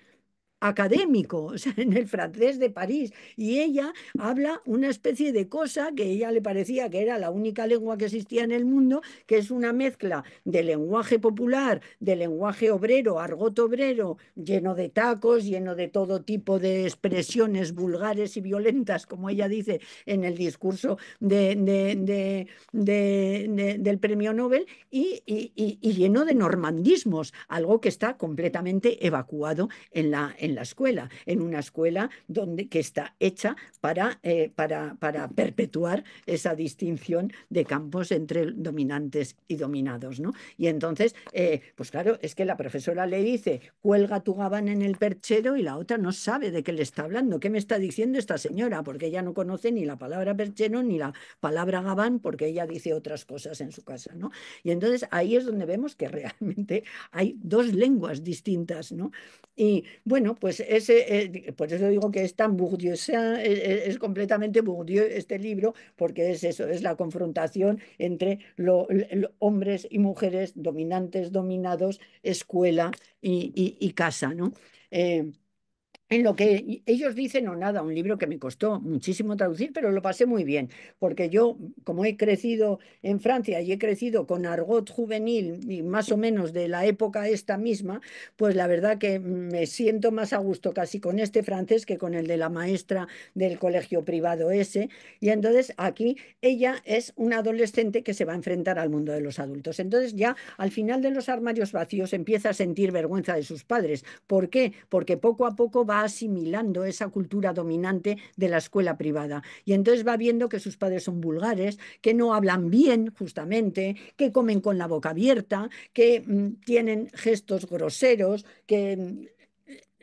académico, o sea, en el francés de París, y ella habla una especie de cosa que a ella le parecía que era la única lengua que existía en el mundo, que es una mezcla de lenguaje popular, de lenguaje obrero, argot obrero, lleno de tacos, lleno de todo tipo de expresiones vulgares y violentas, como ella dice en el discurso del premio Nobel, y lleno de normandismos, algo que está completamente evacuado en la escuela, en una escuela que está hecha para perpetuar esa distinción de campos entre dominantes y dominados, ¿no? Y entonces, pues claro, es que la profesora le dice, cuelga tu gabán en el perchero, y la otra no sabe de qué le está hablando, qué me está diciendo esta señora, porque ella no conoce ni la palabra perchero ni la palabra gabán, porque ella dice otras cosas en su casa, ¿no? Y entonces ahí es donde vemos que realmente hay dos lenguas distintas, ¿no? Y bueno, pues por eso digo que es tan Bourdieu, es completamente Bourdieu este libro, porque es eso, es la confrontación entre hombres y mujeres, dominantes, dominados, escuela y casa, ¿no? Eh, en lo que ellos dicen o nada, un libro que me costó muchísimo traducir, pero lo pasé muy bien, porque yo, como he crecido en Francia y he crecido con argot juvenil y más o menos de la época esta misma, pues la verdad que me siento más a gusto casi con este francés que con el de la maestra del colegio privado ese. Y entonces aquí ella es una adolescente que se va a enfrentar al mundo de los adultos. Entonces ya al final de Los armarios vacíos empieza a sentir vergüenza de sus padres. ¿Por qué? Porque poco a poco va asimilando esa cultura dominante de la escuela privada. Y entonces va viendo que sus padres son vulgares, que no hablan bien, justamente, que comen con la boca abierta, que tienen gestos groseros, que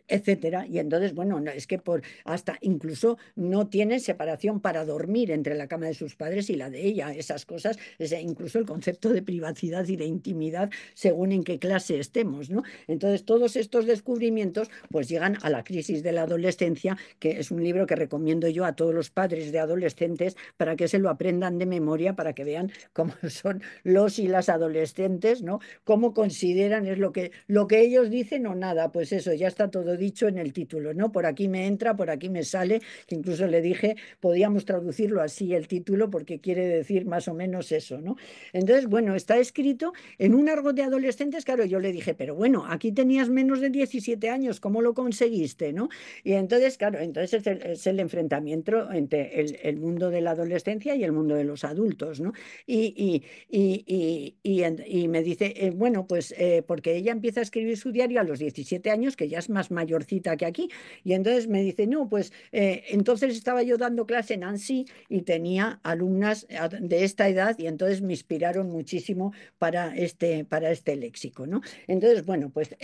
etcétera. Y entonces, bueno, no, es que hasta incluso no tiene separación para dormir entre la cama de sus padres y la de ella. Esas cosas, incluso el concepto de privacidad y de intimidad, según en qué clase estemos, ¿no? Entonces, todos estos descubrimientos, pues llegan a la crisis de la adolescencia, que es un libro que recomiendo yo a todos los padres de adolescentes para que se lo aprendan de memoria, para que vean cómo son los y las adolescentes, ¿no? Cómo consideran, es lo que ellos dicen o nada, pues eso, ya está todo dicho en el título, ¿no? Por aquí me entra, por aquí me sale, que incluso le dije, podíamos traducirlo así el título, porque quiere decir más o menos eso, ¿no? Entonces, bueno, está escrito en un argot de adolescentes, claro, yo le dije, pero bueno, aquí tenías menos de 17 años, ¿cómo lo conseguiste, no? Y entonces, claro, entonces es el enfrentamiento entre el mundo de la adolescencia y el mundo de los adultos, ¿no? Y me dice, bueno, pues porque ella empieza a escribir su diario a los 17 años, que ya es más mayor mayorcita que aquí. Y entonces me dice, no, pues entonces estaba yo dando clase en ANSI y tenía alumnas de esta edad y entonces me inspiraron muchísimo para este léxico, ¿no? Entonces, bueno, pues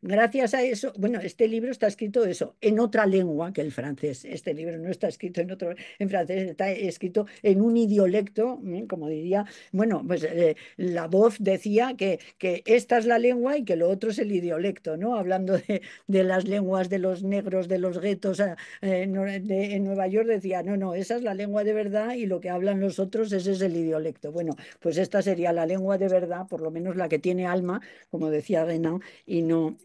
gracias a eso, bueno, este libro está escrito eso, en otra lengua que el francés. Este libro no está escrito en francés, está escrito en un idiolecto, como diría, bueno, pues la voz decía que esta es la lengua y que lo otro es el idiolecto, ¿no? Hablando de las lenguas de los negros, de los guetos en Nueva York, decía, no, no, esa es la lengua de verdad y lo que hablan los otros, ese es el idiolecto. Bueno, pues esta sería la lengua de verdad, por lo menos la que tiene alma, como decía Renan, y no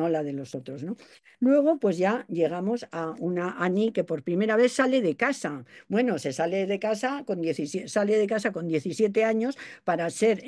la de los otros, ¿no? Luego, pues ya llegamos a una Annie que por primera vez sale de casa. Bueno, se sale de casa con 17, sale de casa con 17 años para ser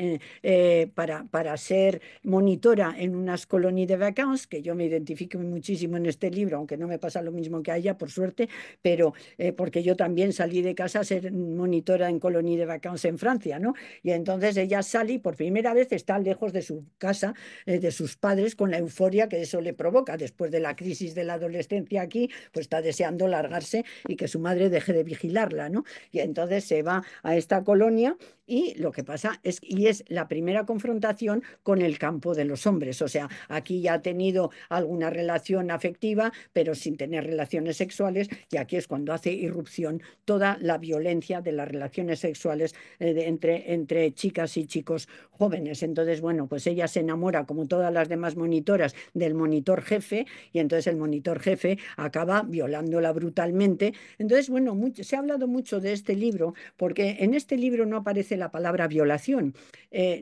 monitora en unas colonias de vacances, que yo me identifico muchísimo en este libro, aunque no me pasa lo mismo que a ella, por suerte, pero porque yo también salí de casa a ser monitora en colonia de vacances en Francia, ¿no? Y entonces ella sale y por primera vez está lejos de su casa, de sus padres, con la euforia que eso le provoca. Después de la crisis de la adolescencia aquí, pues está deseando largarse y que su madre deje de vigilarla, ¿no? Y entonces se va a esta colonia y lo que pasa es, y es la primera confrontación con el campo de los hombres. O sea, aquí ya ha tenido alguna relación afectiva, pero sin tener relaciones sexuales, y aquí es cuando hace irrupción toda la violencia de las relaciones sexuales entre chicas y chicos jóvenes. Entonces, bueno, pues ella se enamora, como todas las demás monitoras, del monitor jefe, y entonces el monitor jefe acaba violándola brutalmente. Entonces, bueno, se ha hablado mucho de este libro, porque en este libro no aparece la palabra violación,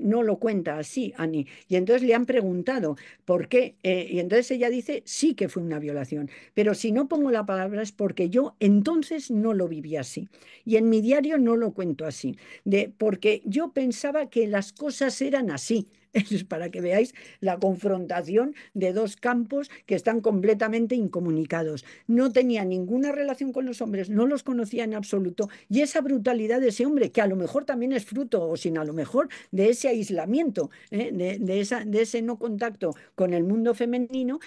no lo cuenta así, Annie, y entonces le han preguntado por qué, y entonces ella dice, sí que fue una violación, pero si no pongo la palabra es porque yo entonces no lo viví así, y en mi diario no lo cuento así, porque yo pensaba que las cosas eran así. Es para que veáis la confrontación de dos campos que están completamente incomunicados. No tenía ninguna relación con los hombres, no los conocía en absoluto. Y esa brutalidad de ese hombre, que a lo mejor también es fruto, o sin a lo mejor, de ese aislamiento, de ese no contacto con el mundo femenino,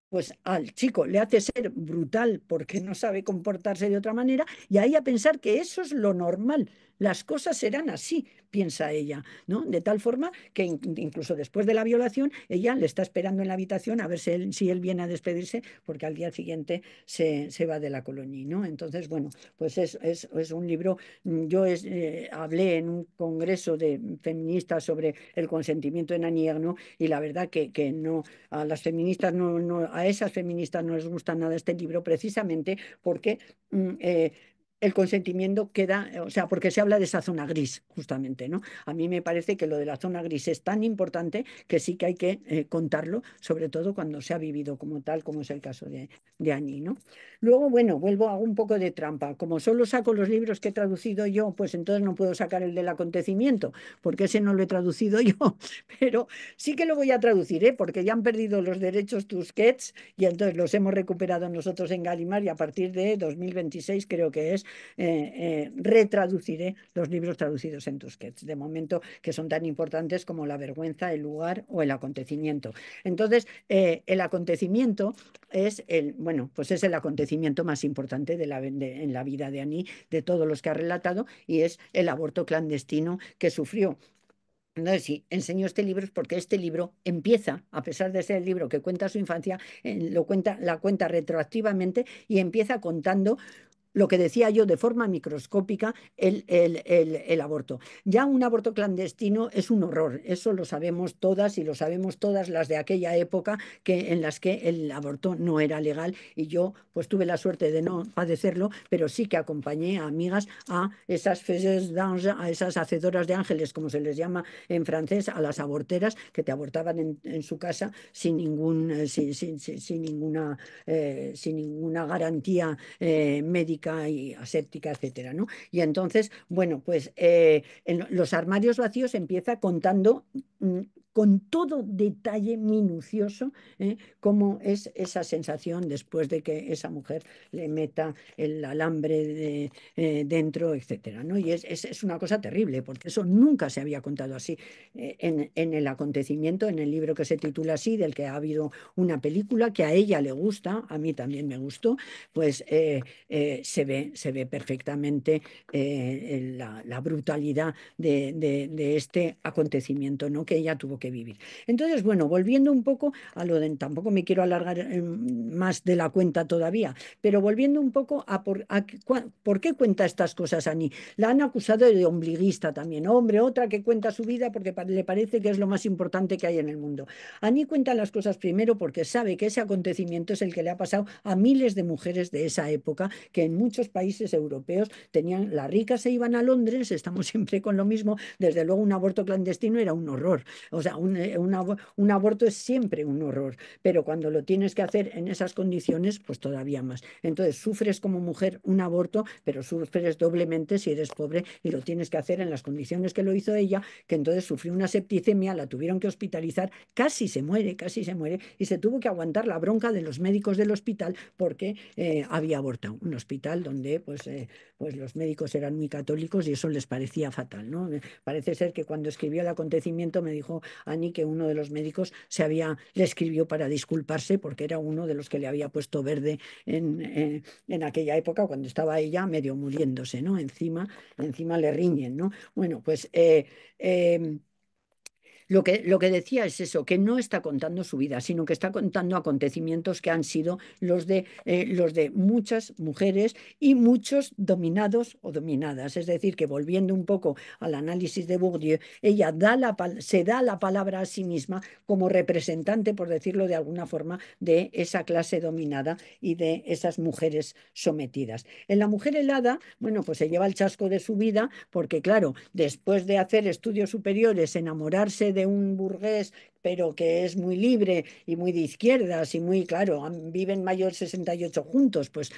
pues al chico le hace ser brutal porque no sabe comportarse de otra manera y ahí a pensar que eso es lo normal. Las cosas serán así, piensa ella, ¿no? De tal forma que incluso después de la violación, ella le está esperando en la habitación a ver si él viene a despedirse, porque al día siguiente se va de la colonia, ¿no? Entonces, bueno, pues es un libro. Yo hablé en un congreso de feministas sobre el consentimiento en Annie Ernaux y la verdad que no, a las feministas a esas feministas no les gusta nada este libro precisamente porque el consentimiento queda, o sea, porque se habla de esa zona gris, justamente, ¿no? A mí me parece que lo de la zona gris es tan importante que sí que hay que contarlo, sobre todo cuando se ha vivido como tal, como es el caso de Annie, ¿no? Luego, bueno, vuelvo a un poco de trampa. Como solo saco los libros que he traducido yo, pues entonces no puedo sacar el del acontecimiento, porque ese no lo he traducido yo, pero sí que lo voy a traducir, ¿eh? Porque ya han perdido los derechos Tusquets y entonces los hemos recuperado nosotros en Gallimard y a partir de 2026 creo que es, retraduciré los libros traducidos en Tusquets, de momento que son tan importantes como La vergüenza, El lugar o El acontecimiento. Entonces, el acontecimiento bueno, pues es el acontecimiento más importante en la vida de Annie, de todos los que ha relatado, y es el aborto clandestino que sufrió. Entonces, sí, enseño este libro es porque este libro empieza, a pesar de ser el libro que cuenta su infancia, la cuenta retroactivamente y empieza contando lo que decía yo de forma microscópica, el aborto. Ya un aborto clandestino es un horror, eso lo sabemos todas y lo sabemos todas las de aquella época en las que el aborto no era legal y yo pues tuve la suerte de no padecerlo, pero sí que acompañé a amigas a esas faises d'ange, a esas hacedoras de ángeles, como se les llama en francés, a las aborteras que te abortaban en su casa sin ninguna garantía médica y aséptica, etcétera, ¿no? Y entonces, bueno, pues en los armarios vacíos empieza contando con todo detalle minucioso, cómo es esa sensación después de que esa mujer le meta el alambre dentro, etcétera, ¿no? Y es una cosa terrible, porque eso nunca se había contado así en el acontecimiento, en el libro que se titula así, del que ha habido una película que a ella le gusta, a mí también me gustó, pues se ve perfectamente la brutalidad de este acontecimiento, ¿no? Que ella tuvo que vivir. Entonces, bueno, volviendo un poco a lo de, tampoco me quiero alargar más de la cuenta todavía, pero volviendo un poco por qué cuenta estas cosas Annie. La han acusado de ombliguista también. Hombre, otra que cuenta su vida porque le parece que es lo más importante que hay en el mundo. Annie cuenta las cosas primero porque sabe que ese acontecimiento es el que le ha pasado a miles de mujeres de esa época, que en muchos países europeos tenían, las ricas se iban a Londres, estamos siempre con lo mismo, desde luego un aborto clandestino era un horror. O sea, un aborto es siempre un horror, pero cuando lo tienes que hacer en esas condiciones, pues todavía más. Entonces, sufres como mujer un aborto, pero sufres doblemente si eres pobre y lo tienes que hacer en las condiciones que lo hizo ella, que entonces sufrió una septicemia, la tuvieron que hospitalizar, casi se muere, y se tuvo que aguantar la bronca de los médicos del hospital porque había abortado. Un hospital donde pues los médicos eran muy católicos y eso les parecía fatal, ¿no? Parece ser que cuando escribió el acontecimiento me dijo Ani que uno de los médicos le escribió para disculparse porque era uno de los que le había puesto verde en aquella época cuando estaba ella medio muriéndose, ¿no? Encima le riñen, ¿no? Bueno, pues lo que decía es eso, que no está contando su vida, sino que está contando acontecimientos que han sido los de muchas mujeres y muchos dominados o dominadas. Es decir, que volviendo un poco al análisis de Bourdieu, ella se da la palabra a sí misma como representante, por decirlo de alguna forma, de esa clase dominada y de esas mujeres sometidas. En La mujer helada, bueno, pues se lleva el chasco de su vida porque, claro, después de hacer estudios superiores, enamorarse de un burgués, pero que es muy libre y muy de izquierdas y muy, claro, viven mayor 68 juntos, pues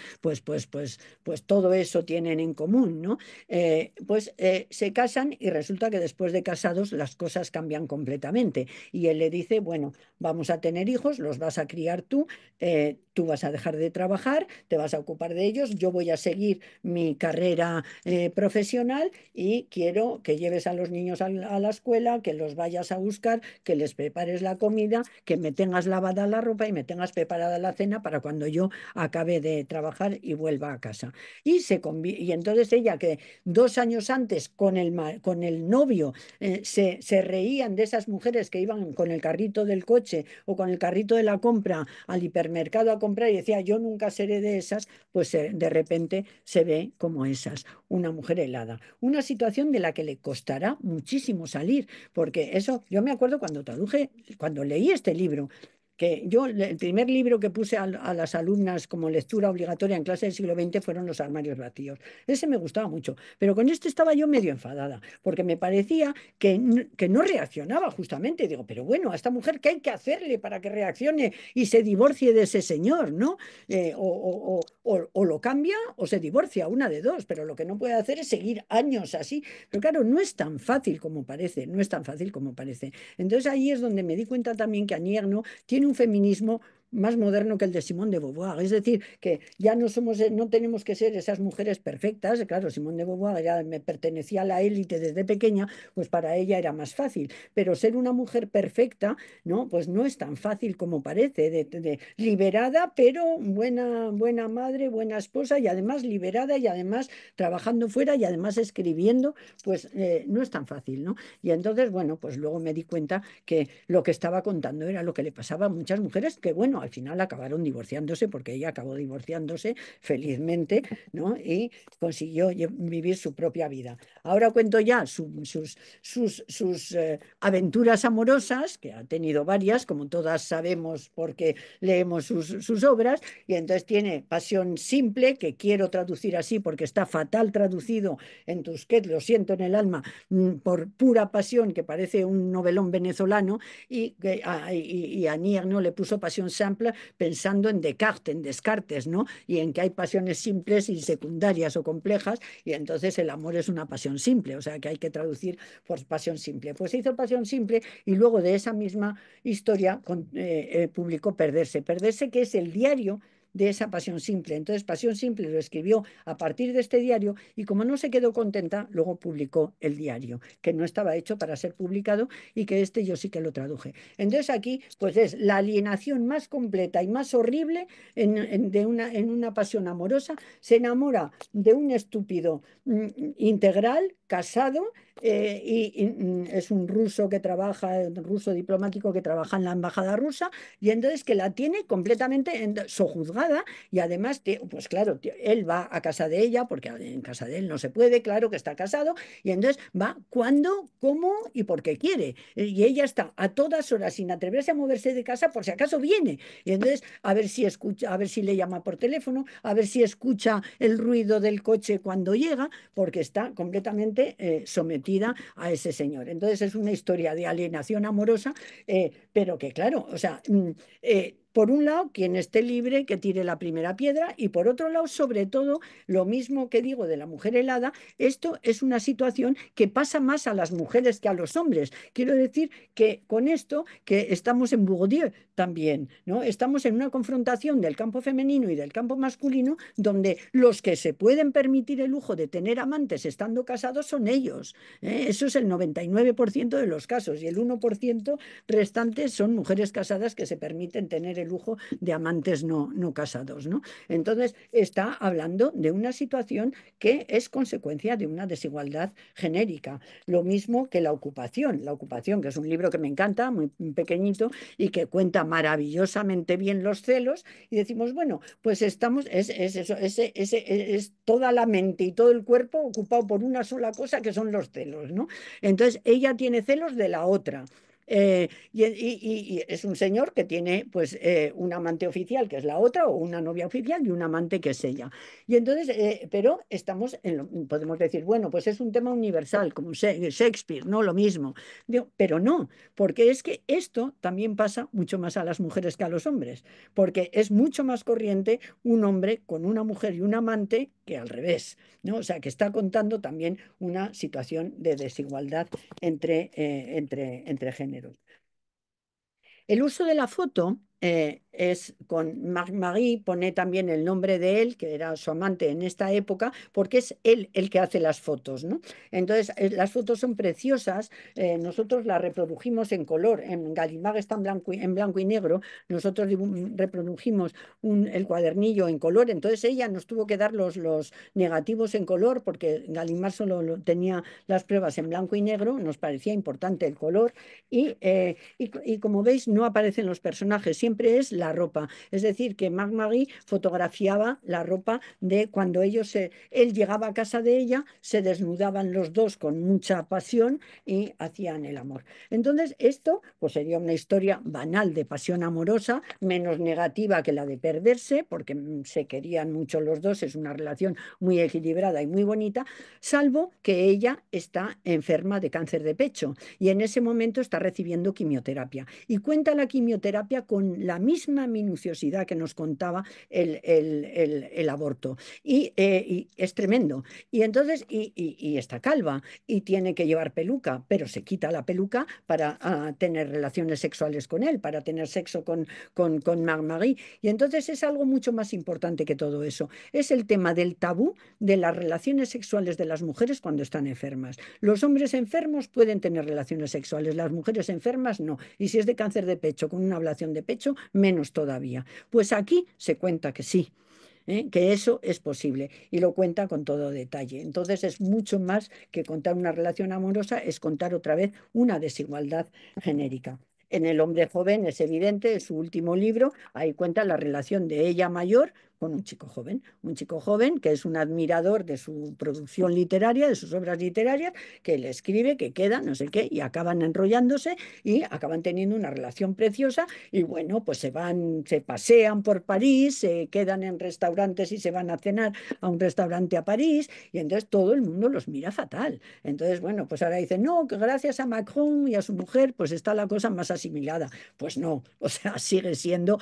todo eso tienen en común, ¿no? Se casan y resulta que después de casados las cosas cambian completamente. Y él le dice, bueno, vamos a tener hijos, los vas a criar tú vas a dejar de trabajar, te vas a ocupar de ellos, yo voy a seguir mi carrera profesional y quiero que lleves a los niños a la escuela, que los vayas a buscar, que les prepares la comida, que me tengas lavada la ropa y me tengas preparada la cena para cuando yo acabe de trabajar y vuelva a casa. Y entonces ella, que 2 años antes con el novio se reían de esas mujeres que iban con el carrito del coche o con el carrito de la compra al hipermercado a comprar y decía, yo nunca seré de esas, pues de repente se ve como esas, una mujer helada. Una situación de la que le costará muchísimo salir, porque eso, yo me acuerdo cuando leí este libro, que yo el primer libro que puse a las alumnas como lectura obligatoria en clase del siglo XX fueron Los armarios vacíos. Ese me gustaba mucho, pero con este estaba yo medio enfadada, porque me parecía que no reaccionaba justamente. Digo, pero bueno, a esta mujer, ¿qué hay que hacerle para que reaccione y se divorcie de ese señor, ¿no? O lo cambia o se divorcia, una de dos, pero lo que no puede hacer es seguir años así. Pero claro, no es tan fácil como parece, no es tan fácil como parece. Entonces ahí es donde me di cuenta también que Anier no tiene un feminismo más moderno que el de Simone de Beauvoir. Es decir, que ya no tenemos que ser esas mujeres perfectas. Claro, Simone de Beauvoir ya me pertenecía a la élite desde pequeña, pues para ella era más fácil. Pero ser una mujer perfecta, ¿no? Pues no es tan fácil como parece, liberada, pero buena madre, buena esposa y además liberada y además trabajando fuera y además escribiendo, pues no es tan fácil, ¿no? Y entonces, bueno, pues luego me di cuenta que lo que estaba contando era lo que le pasaba a muchas mujeres que, bueno, al final acabaron divorciándose porque ella acabó divorciándose felizmente, ¿no? Y consiguió vivir su propia vida. Ahora cuento ya sus aventuras amorosas, que ha tenido varias, como todas sabemos porque leemos sus obras, y entonces tiene Pasión simple, que quiero traducir así porque está fatal traducido en Tusquets, lo siento en el alma, por pura pasión, que parece un novelón venezolano, y a Nier no le puso Pasión pensando en Descartes, ¿no? Y en que hay pasiones simples y secundarias o complejas, y entonces el amor es una pasión simple, o sea que hay que traducir por pasión simple. Pues hizo pasión simple y luego de esa misma historia publicó Perderse. Perderse, que es el diario de esa pasión simple. Entonces, Pasión Simple lo escribió a partir de este diario y como no se quedó contenta, luego publicó el diario, que no estaba hecho para ser publicado y que este yo sí que lo traduje. Entonces aquí, pues es la alienación más completa y más horrible en una pasión amorosa. Se enamora de un estúpido integral, casado, es un ruso que trabaja, un ruso diplomático que trabaja en la embajada rusa, y entonces que la tiene completamente sojuzgada y además, pues claro, él va a casa de ella, porque en casa de él no se puede, claro que está casado, y entonces va cuando, cómo y por qué quiere. Y ella está a todas horas sin atreverse a moverse de casa por si acaso viene. Y entonces a ver si escucha, a ver si le llama por teléfono, a ver si escucha el ruido del coche cuando llega, porque está completamente sometida a ese señor. Entonces es una historia de alienación amorosa, pero que claro, o sea, por un lado, quien esté libre que tire la primera piedra y por otro lado, sobre todo, lo mismo que digo de la mujer helada, esto es una situación que pasa más a las mujeres que a los hombres. Quiero decir que con esto que estamos en Bourdieu también, ¿no? Estamos en una confrontación del campo femenino y del campo masculino donde los que se pueden permitir el lujo de tener amantes estando casados son ellos. Eso es el 99% de los casos y el 1% restantes son mujeres casadas que se permiten tener el lujo de amantes no casados, ¿no? Entonces, está hablando de una situación que es consecuencia de una desigualdad genérica. Lo mismo que La ocupación, que es un libro que me encanta, muy pequeñito, y que cuenta maravillosamente bien los celos, y decimos, bueno, pues estamos, es eso, es toda la mente y todo el cuerpo ocupado por una sola cosa que son los celos, ¿no? Entonces, ella tiene celos de la otra. Y es un señor que tiene pues un amante oficial que es la otra o una novia oficial y un amante que es ella. Y entonces, pero estamos podemos decir, bueno, pues es un tema universal como Shakespeare, no lo mismo. Digo, pero no, porque es que esto también pasa mucho más a las mujeres que a los hombres, porque es mucho más corriente un hombre con una mujer y un amante que al revés, ¿no? O sea, que está contando también una situación de desigualdad entre géneros. El uso de la foto es con Marie, pone también el nombre de él, que era su amante en esta época, porque es él el que hace las fotos, ¿no? Entonces, las fotos son preciosas, nosotros las reprodujimos en color, en Gallimard está en blanco y negro, nosotros reprodujimos el cuadernillo en color, entonces ella nos tuvo que dar los negativos en color, porque Gallimard solo tenía las pruebas en blanco y negro, nos parecía importante el color, y como veis, no aparecen los personajes, siempre es la ropa. Es decir, que Marc-Marie fotografiaba la ropa de cuando él llegaba a casa de ella, se desnudaban los dos con mucha pasión y hacían el amor. Entonces, esto pues sería una historia banal de pasión amorosa, menos negativa que la de Perderse, porque se querían mucho los dos, es una relación muy equilibrada y muy bonita, salvo que ella está enferma de cáncer de pecho y en ese momento está recibiendo quimioterapia. Y cuenta la quimioterapia con la misma minuciosidad que nos contaba el aborto. Y es tremendo. Y entonces, está calva y tiene que llevar peluca, pero se quita la peluca para tener relaciones sexuales con él, para tener sexo con Marc-Marie. Y entonces es algo mucho más importante que todo eso. Es el tema del tabú de las relaciones sexuales de las mujeres cuando están enfermas. Los hombres enfermos pueden tener relaciones sexuales, las mujeres enfermas no. Y si es de cáncer de pecho, con una ablación de pecho, menos todavía. Pues aquí se cuenta que sí. Que eso es posible y lo cuenta con todo detalle. Entonces es mucho más que contar una relación amorosa, es contar otra vez una desigualdad genérica. En El hombre joven es evidente, es su último libro, ahí cuenta la relación de ella mayor con un chico joven que es un admirador de su producción literaria, de sus obras literarias, que le escribe, que queda, no sé qué, y acaban enrollándose y acaban teniendo una relación preciosa y bueno, pues se van, se pasean por París, se quedan en restaurantes y se van a cenar a un restaurante a París y entonces todo el mundo los mira fatal. Entonces, bueno, pues ahora dicen, no, que gracias a Macron y a su mujer, pues está la cosa más asimilada. Pues no, o sea, sigue siendo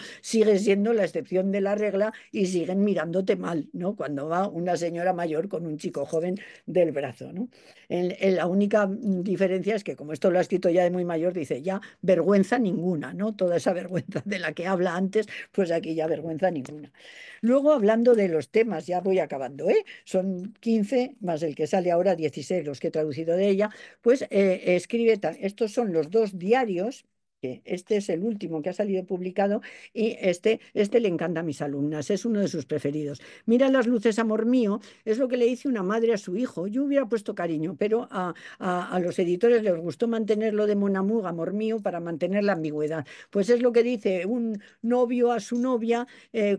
la excepción de la regla y siguen mirándote mal, ¿no? Cuando va una señora mayor con un chico joven del brazo, ¿no? La única diferencia es que como esto lo ha escrito ya de muy mayor, dice ya vergüenza ninguna, ¿no? Toda esa vergüenza de la que habla antes, pues aquí ya vergüenza ninguna. Luego, hablando de los temas, ya voy acabando, ¿eh? Son 15 más el que sale ahora, 16 los que he traducido de ella, pues escribe, estos son los dos diarios, que este es el último que ha salido publicado y este le encanta a mis alumnas, es uno de sus preferidos. Mira las luces, amor mío, es lo que le dice una madre a su hijo. Yo hubiera puesto cariño, pero a los editores les gustó mantenerlo de mon amour, amor mío, para mantener la ambigüedad. Pues es lo que dice un novio a su novia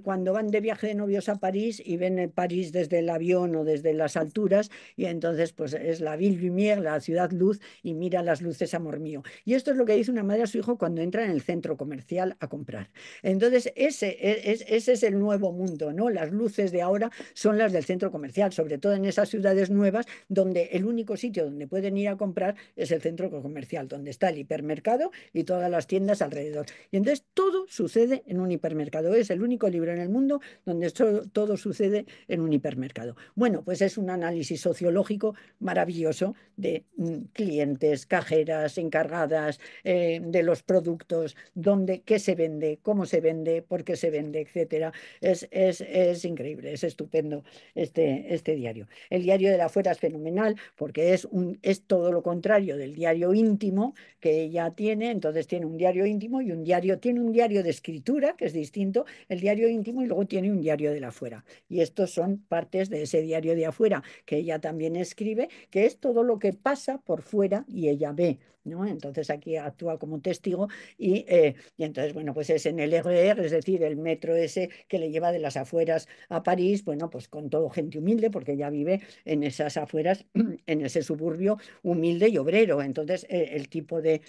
cuando van de viaje de novios a París y ven París desde el avión o desde las alturas y entonces pues es la Ville Lumière, la ciudad luz y mira las luces, amor mío. Y esto es lo que dice una madre a su hijo cuando entra en el centro comercial a comprar. Entonces ese es el nuevo mundo, ¿no? Las luces de ahora son las del centro comercial, sobre todo en esas ciudades nuevas donde el único sitio donde pueden ir a comprar es el centro comercial, donde está el hipermercado y todas las tiendas alrededor. Y entonces todo sucede en un hipermercado. Es el único libro en el mundo donde todo sucede en un hipermercado. Bueno, pues es un análisis sociológico maravilloso de clientes, cajeras, encargadas, de los productos, dónde, qué se vende, cómo se vende, por qué se vende, etcétera. Es increíble, es estupendo este diario. El diario de la fuera es fenomenal porque es todo lo contrario del diario íntimo que ella tiene, entonces tiene un diario íntimo y tiene un diario de escritura, que es distinto, el diario íntimo, y luego tiene un diario de la afuera. Y estos son partes de ese diario de afuera que ella también escribe, que es todo lo que pasa por fuera y ella ve, ¿no? Entonces aquí actúa como testigo y entonces, bueno, pues es en el RER, es decir, el metro ese que le lleva de las afueras a París, bueno, pues con todo gente humilde, porque ella vive en esas afueras, en ese suburbio humilde y obrero. Entonces, el tipo de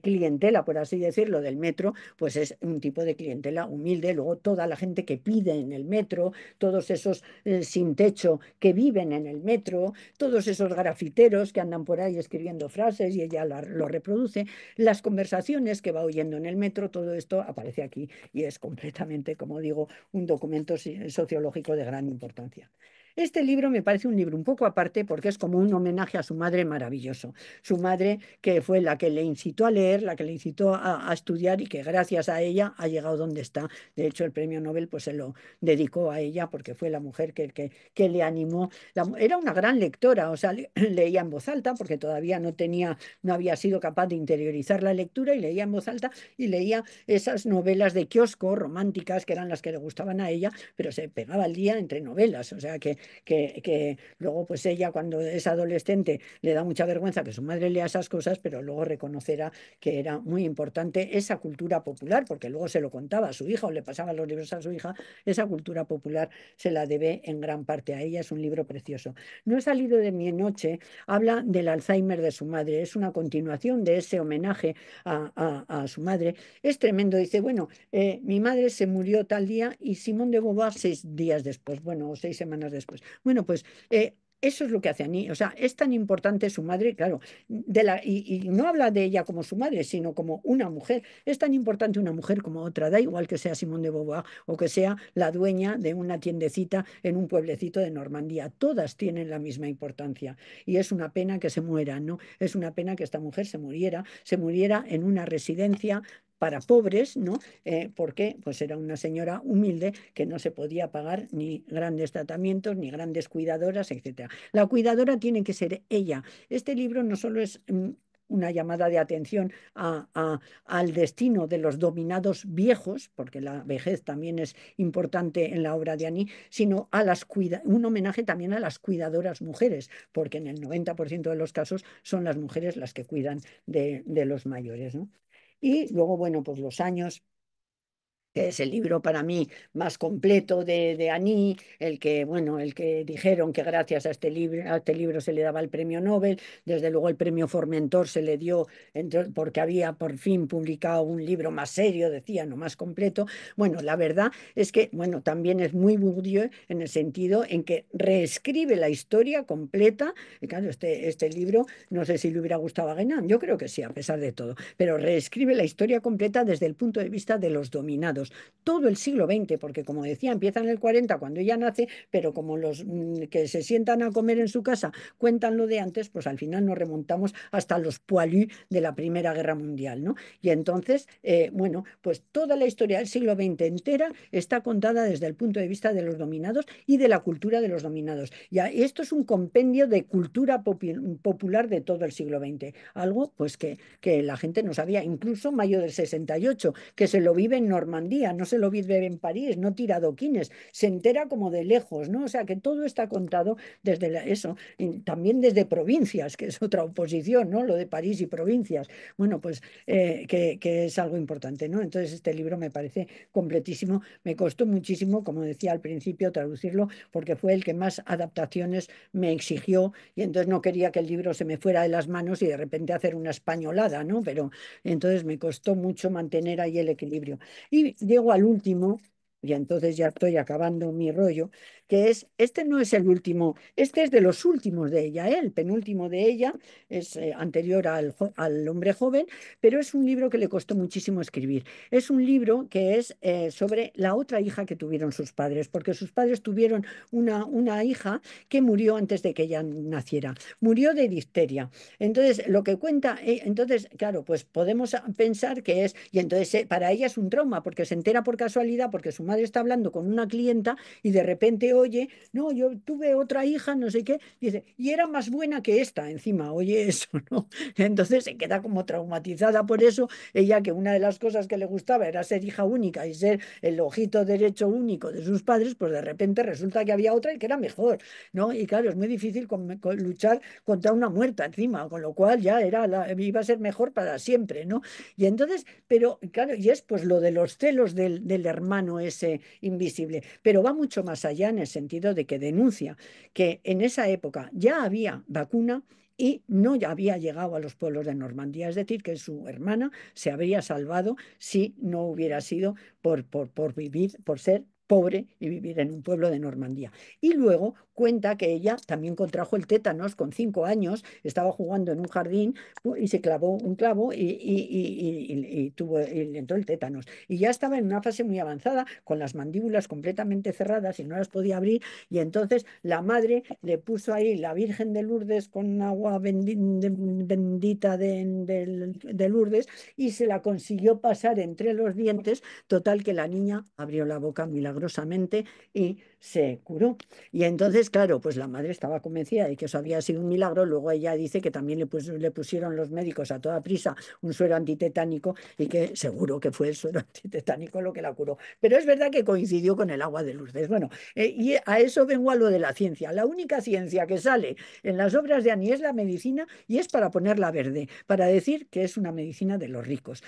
clientela, por así decirlo, del metro, pues es un tipo de clientela humilde. Luego toda la gente que pide en el metro, todos esos sin techo que viven en el metro, todos esos grafiteros que andan por ahí escribiendo frases y ella lo reproduce, las conversaciones que va oyendo en el metro, todo esto aparece aquí y es completamente, como digo, un documento sociológico de gran importancia. Este libro me parece un libro un poco aparte porque es como un homenaje a su madre maravilloso. Su madre que fue la que le incitó a leer, la que le incitó a estudiar y que gracias a ella ha llegado donde está. De hecho, el premio Nobel pues se lo dedicó a ella porque fue la mujer que le animó. Era una gran lectora, o sea, leía en voz alta porque todavía no había sido capaz de interiorizar la lectura y leía en voz alta y leía esas novelas de kiosco románticas que eran las que le gustaban a ella, pero se pegaba el día entre novelas, o sea que luego pues ella cuando es adolescente le da mucha vergüenza que su madre lea esas cosas, pero luego reconocerá que era muy importante esa cultura popular, porque luego se lo contaba a su hija o le pasaba los libros a su hija, esa cultura popular se la debe en gran parte a ella, es un libro precioso. No he salido de mi noche, habla del Alzheimer de su madre, es una continuación de ese homenaje a su madre, es tremendo, dice, bueno, mi madre se murió tal día y Simón de Beauvoir 6 días después, bueno, o 6 semanas después. Bueno, pues eso es lo que hace Annie. O sea, es tan importante su madre, claro, y no habla de ella como su madre, sino como una mujer. Es tan importante una mujer como otra, da igual que sea Simone de Beauvoir o que sea la dueña de una tiendecita en un pueblecito de Normandía. Todas tienen la misma importancia. Y es una pena que se mueran, ¿no? Es una pena que esta mujer se muriera en una residencia para pobres, ¿no? Porque pues era una señora humilde que no se podía pagar ni grandes tratamientos, ni grandes cuidadoras, etcétera. La cuidadora tiene que ser ella. Este libro no solo es una llamada de atención al destino de los dominados viejos, porque la vejez también es importante en la obra de Annie, sino un homenaje también a las cuidadoras mujeres, porque en el 90% de los casos son las mujeres las que cuidan de los mayores, ¿no? Y luego, bueno, pues los años que es el libro para mí más completo de Annie, el que, bueno, el que dijeron que gracias a este libro se le daba el premio Nobel, desde luego el premio Formentor se le dio porque había por fin publicado un libro más serio, decía, no más completo. Bueno, la verdad es que, bueno, también es muy Bourdieu en el sentido en que reescribe la historia completa, y claro, este libro, no sé si le hubiera gustado a Guénon, yo creo que sí, a pesar de todo, pero reescribe la historia completa desde el punto de vista de los dominados todo el siglo XX, porque como decía, empieza en el 40 cuando ella nace, pero como los que se sientan a comer en su casa cuentan lo de antes, pues al final nos remontamos hasta los poilus de la Primera Guerra Mundial, ¿no? Y entonces, bueno, pues toda la historia del siglo XX entera está contada desde el punto de vista de los dominados y de la cultura de los dominados. Y esto es un compendio de cultura popular de todo el siglo XX, algo pues que la gente no sabía, incluso mayo del 68 que se lo vive en Normandía, no se lo vive en París, no tira adoquines, se entera como de lejos, ¿no? O sea, que todo está contado desde eso, y también desde provincias, que es otra oposición, ¿no? Lo de París y provincias. Bueno, pues que es algo importante, ¿no? Entonces este libro me parece completísimo, me costó muchísimo, como decía al principio, traducirlo, porque fue el que más adaptaciones me exigió y entonces no quería que el libro se me fuera de las manos y de repente hacer una españolada, ¿no? Pero entonces me costó mucho mantener ahí el equilibrio. Y llego al último, y entonces ya estoy acabando mi rollo, que es, este no es el último, este es de los últimos de ella, ¿eh? El penúltimo de ella, es anterior al hombre joven, pero es un libro que le costó muchísimo escribir. Es un libro que es sobre la otra hija que tuvieron sus padres, porque sus padres tuvieron una hija que murió antes de que ella naciera, murió de difteria. Entonces, lo que cuenta, entonces, claro, pues podemos pensar que es, y entonces para ella es un trauma, porque se entera por casualidad, porque su madre está hablando con una clienta y de repente oye, no, yo tuve otra hija, no sé qué, dice, y era más buena que esta, encima, oye eso, ¿no? Entonces se queda como traumatizada por eso, ella que una de las cosas que le gustaba era ser hija única y ser el ojito derecho único de sus padres, pues de repente resulta que había otra y que era mejor, ¿no? Y claro, es muy difícil luchar contra una muerta encima, con lo cual ya iba a ser mejor para siempre, ¿no? Y entonces, pero claro, y es pues lo de los celos del hermano ese invisible, pero va mucho más allá en el sentido de que denuncia que en esa época ya había vacuna y no ya había llegado a los pueblos de Normandía, es decir, que su hermana se habría salvado si no hubiera sido por vivir, por ser pobre y vivir en un pueblo de Normandía. Y luego cuenta que ella también contrajo el tétanos con 5 años, estaba jugando en un jardín y se clavó un clavo y le entró el tétanos. Y ya estaba en una fase muy avanzada, con las mandíbulas completamente cerradas y no las podía abrir. Y entonces la madre le puso ahí la Virgen de Lourdes con agua bendita de Lourdes y se la consiguió pasar entre los dientes, total que la niña abrió la boca milagrosamente y se curó. Y entonces, claro, pues la madre estaba convencida de que eso había sido un milagro. Luego ella dice que también le pusieron los médicos a toda prisa un suero antitetánico y que seguro que fue el suero antitetánico lo que la curó. Pero es verdad que coincidió con el agua de Lourdes. Bueno, y a eso vengo a lo de la ciencia. La única ciencia que sale en las obras de Annie es la medicina y es para ponerla verde, para decir que es una medicina de los ricos.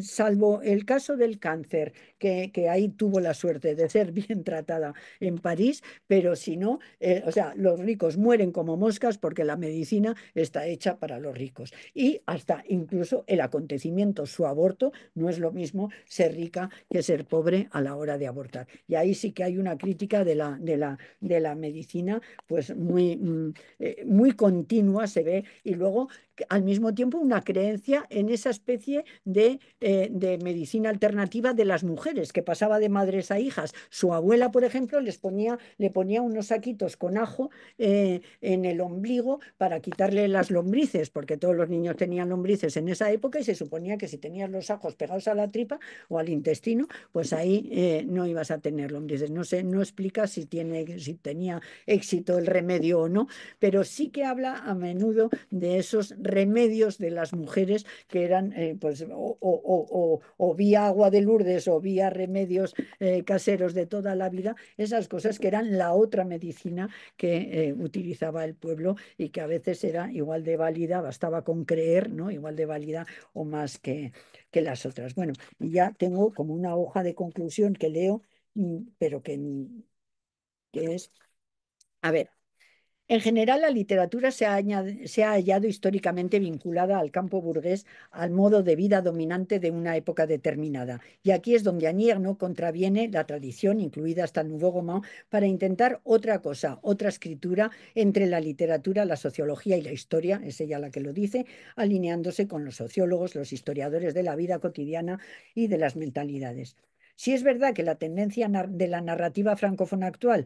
Salvo el caso del cáncer, que ahí tuvo la suerte de ser bien tratada en París, pero si no, o sea, los ricos mueren como moscas porque la medicina está hecha para los ricos. Y hasta incluso el acontecimiento, su aborto, no es lo mismo ser rica que ser pobre a la hora de abortar. Y ahí sí que hay una crítica de la medicina, pues muy continua se ve, y luego al mismo tiempo una creencia en esa especie de medicina alternativa de las mujeres, que pasaba de madres a hijas. Su abuela, por ejemplo, le ponía unos saquitos con ajo en el ombligo para quitarle las lombrices, porque todos los niños tenían lombrices en esa época y se suponía que si tenías los ajos pegados a la tripa o al intestino, pues ahí no ibas a tener lombrices. No sé, no explica si tenía éxito el remedio o no, pero sí que habla a menudo de esos remedios de las mujeres que eran, pues, o vía agua de Lourdes o vía remedios caseros de toda la vida, esas cosas que eran la otra medicina que utilizaba el pueblo y que a veces era igual de válida, bastaba con creer, ¿no? Igual de válida o más que las otras. Bueno, y ya tengo como una hoja de conclusión que leo, pero que es, a ver. En general, la literatura se ha hallado históricamente vinculada al campo burgués, al modo de vida dominante de una época determinada. Y aquí es donde Anierno contraviene la tradición, incluida hasta el Nouveau Roman, para intentar otra cosa, otra escritura entre la literatura, la sociología y la historia, es ella la que lo dice, alineándose con los sociólogos, los historiadores de la vida cotidiana y de las mentalidades. Si es verdad que la tendencia de la narrativa francófona actual,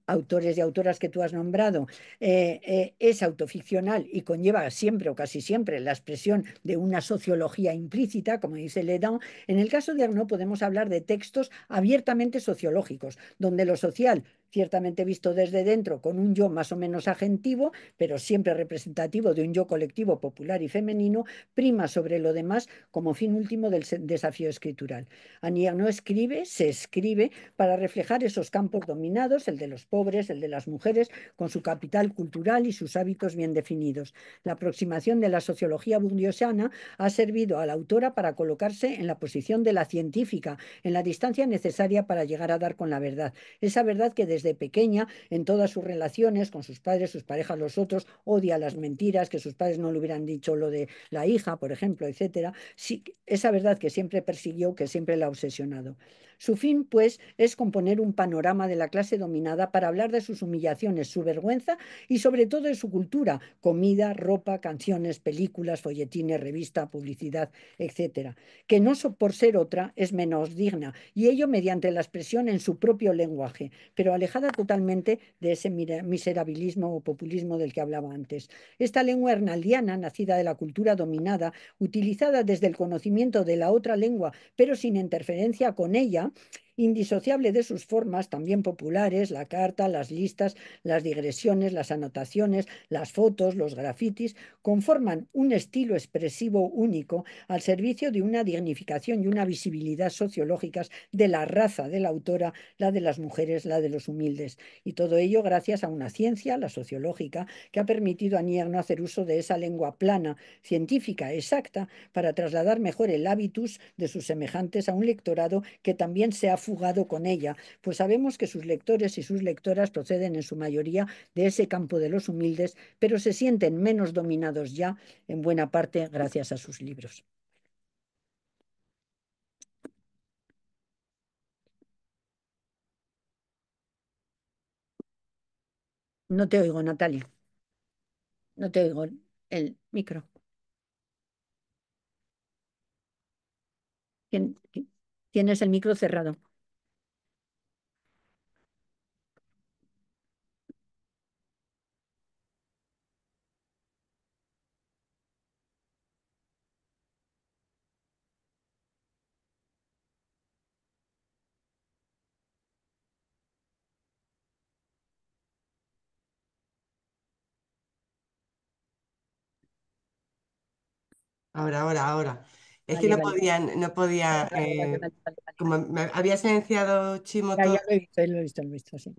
autores y autoras que tú has nombrado, es autoficcional y conlleva siempre o casi siempre la expresión de una sociología implícita, como dice Ledan. En el caso de Arnaud podemos hablar de textos abiertamente sociológicos, donde lo social, ciertamente visto desde dentro, con un yo más o menos agentivo, pero siempre representativo de un yo colectivo popular y femenino, prima sobre lo demás como fin último del desafío escritural. Annie Arnaud escribe, se escribe para reflejar esos campos dominados, el de los pobres, el de las mujeres, con su capital cultural y sus hábitos bien definidos. La aproximación de la sociología burguesiana ha servido a la autora para colocarse en la posición de la científica, en la distancia necesaria para llegar a dar con la verdad. Esa verdad que desde pequeña, en todas sus relaciones con sus padres, sus parejas, los otros, odia las mentiras, que sus padres no le hubieran dicho lo de la hija, por ejemplo, etcétera. Sí, esa verdad que siempre persiguió, que siempre la ha obsesionado. Su fin, pues, es componer un panorama de la clase dominada para hablar de sus humillaciones, su vergüenza y sobre todo de su cultura, comida, ropa, canciones, películas, folletines, revista, publicidad, etcétera, que no por ser otra es menos digna, y ello mediante la expresión en su propio lenguaje, pero alejada totalmente de ese miserabilismo o populismo del que hablaba antes. Esta lengua hernaldiana, nacida de la cultura dominada, utilizada desde el conocimiento de la otra lengua, pero sin interferencia con ella, indisociable de sus formas también populares, la carta, las listas, las digresiones, las anotaciones, las fotos, los grafitis, conforman un estilo expresivo único al servicio de una dignificación y una visibilidad sociológicas de la raza de la autora, la de las mujeres, la de los humildes. Y todo ello gracias a una ciencia, la sociológica, que ha permitido a Nierno hacer uso de esa lengua plana, científica, exacta, para trasladar mejor el hábitus de sus semejantes a un lectorado que también se ha fugado con ella, pues sabemos que sus lectores y sus lectoras proceden en su mayoría de ese campo de los humildes, pero se sienten menos dominados ya, en buena parte, gracias a sus libros. No te oigo, Natalia. No te oigo el micro. Tienes el micro cerrado. Ahora. Es que Vale, no vale. podía, no podía, Vale, vale, vale, vale, vale, como vale. me había silenciado Chimo Ya, todo, ya lo he visto, lo he visto, lo he visto, sí.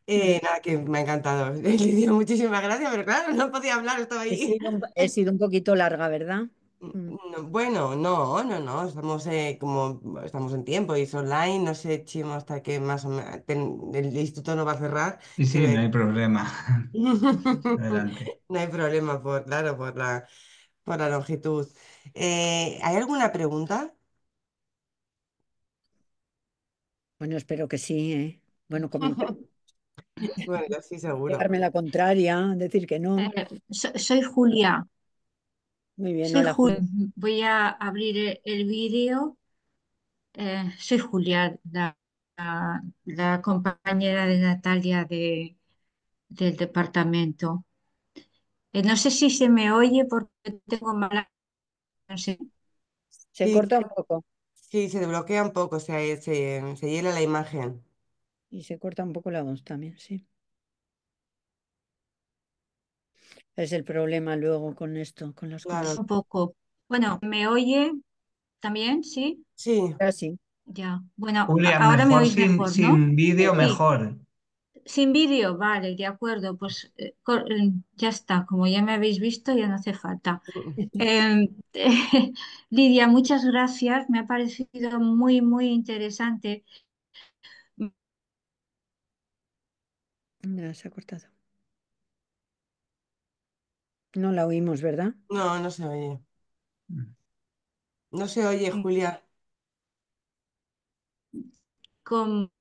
Mm. nada, que me ha encantado. Le dio muchísimas gracias, pero claro, no podía hablar, estaba ahí. He sido un poquito larga, ¿verdad? Mm. Bueno, no, estamos como estamos en tiempo y es online, no sé, Chimo, hasta que más o menos el instituto no va a cerrar, Sí, quiero sí, no hay decir. problema. Adelante. No hay problema, claro, por la longitud. ¿Hay alguna pregunta? Bueno, espero que sí, ¿eh? Bueno, comentar, Bueno, yo sí, seguro. llevarme la contraria, decir que no. Soy Julia. Muy bien, Soy hola, Julia. Julia. Voy a abrir el vídeo. Soy Julia, la compañera de Natalia del departamento. No sé si se me oye porque tengo mala... No sé. Se Sí, corta un poco sí, se desbloquea un poco, se hiela la imagen. y se corta un poco la voz también, sí. Es el problema luego con esto, con las Claro, Un comunicaciones. poco. Bueno, ¿me oye también? Sí, sí, Así. ya. Bueno, Julia, ahora me mejor oís sin, mejor, ¿no? sin vídeo, Sí, mejor. sin vídeo, vale, de acuerdo. Pues ya está, como ya me habéis visto, ya no hace falta. Eh, Lidia, muchas gracias. Me ha parecido muy, muy interesante. Ya se ha cortado. No la oímos, ¿verdad? no, no se oye. No se oye, Julia. Con,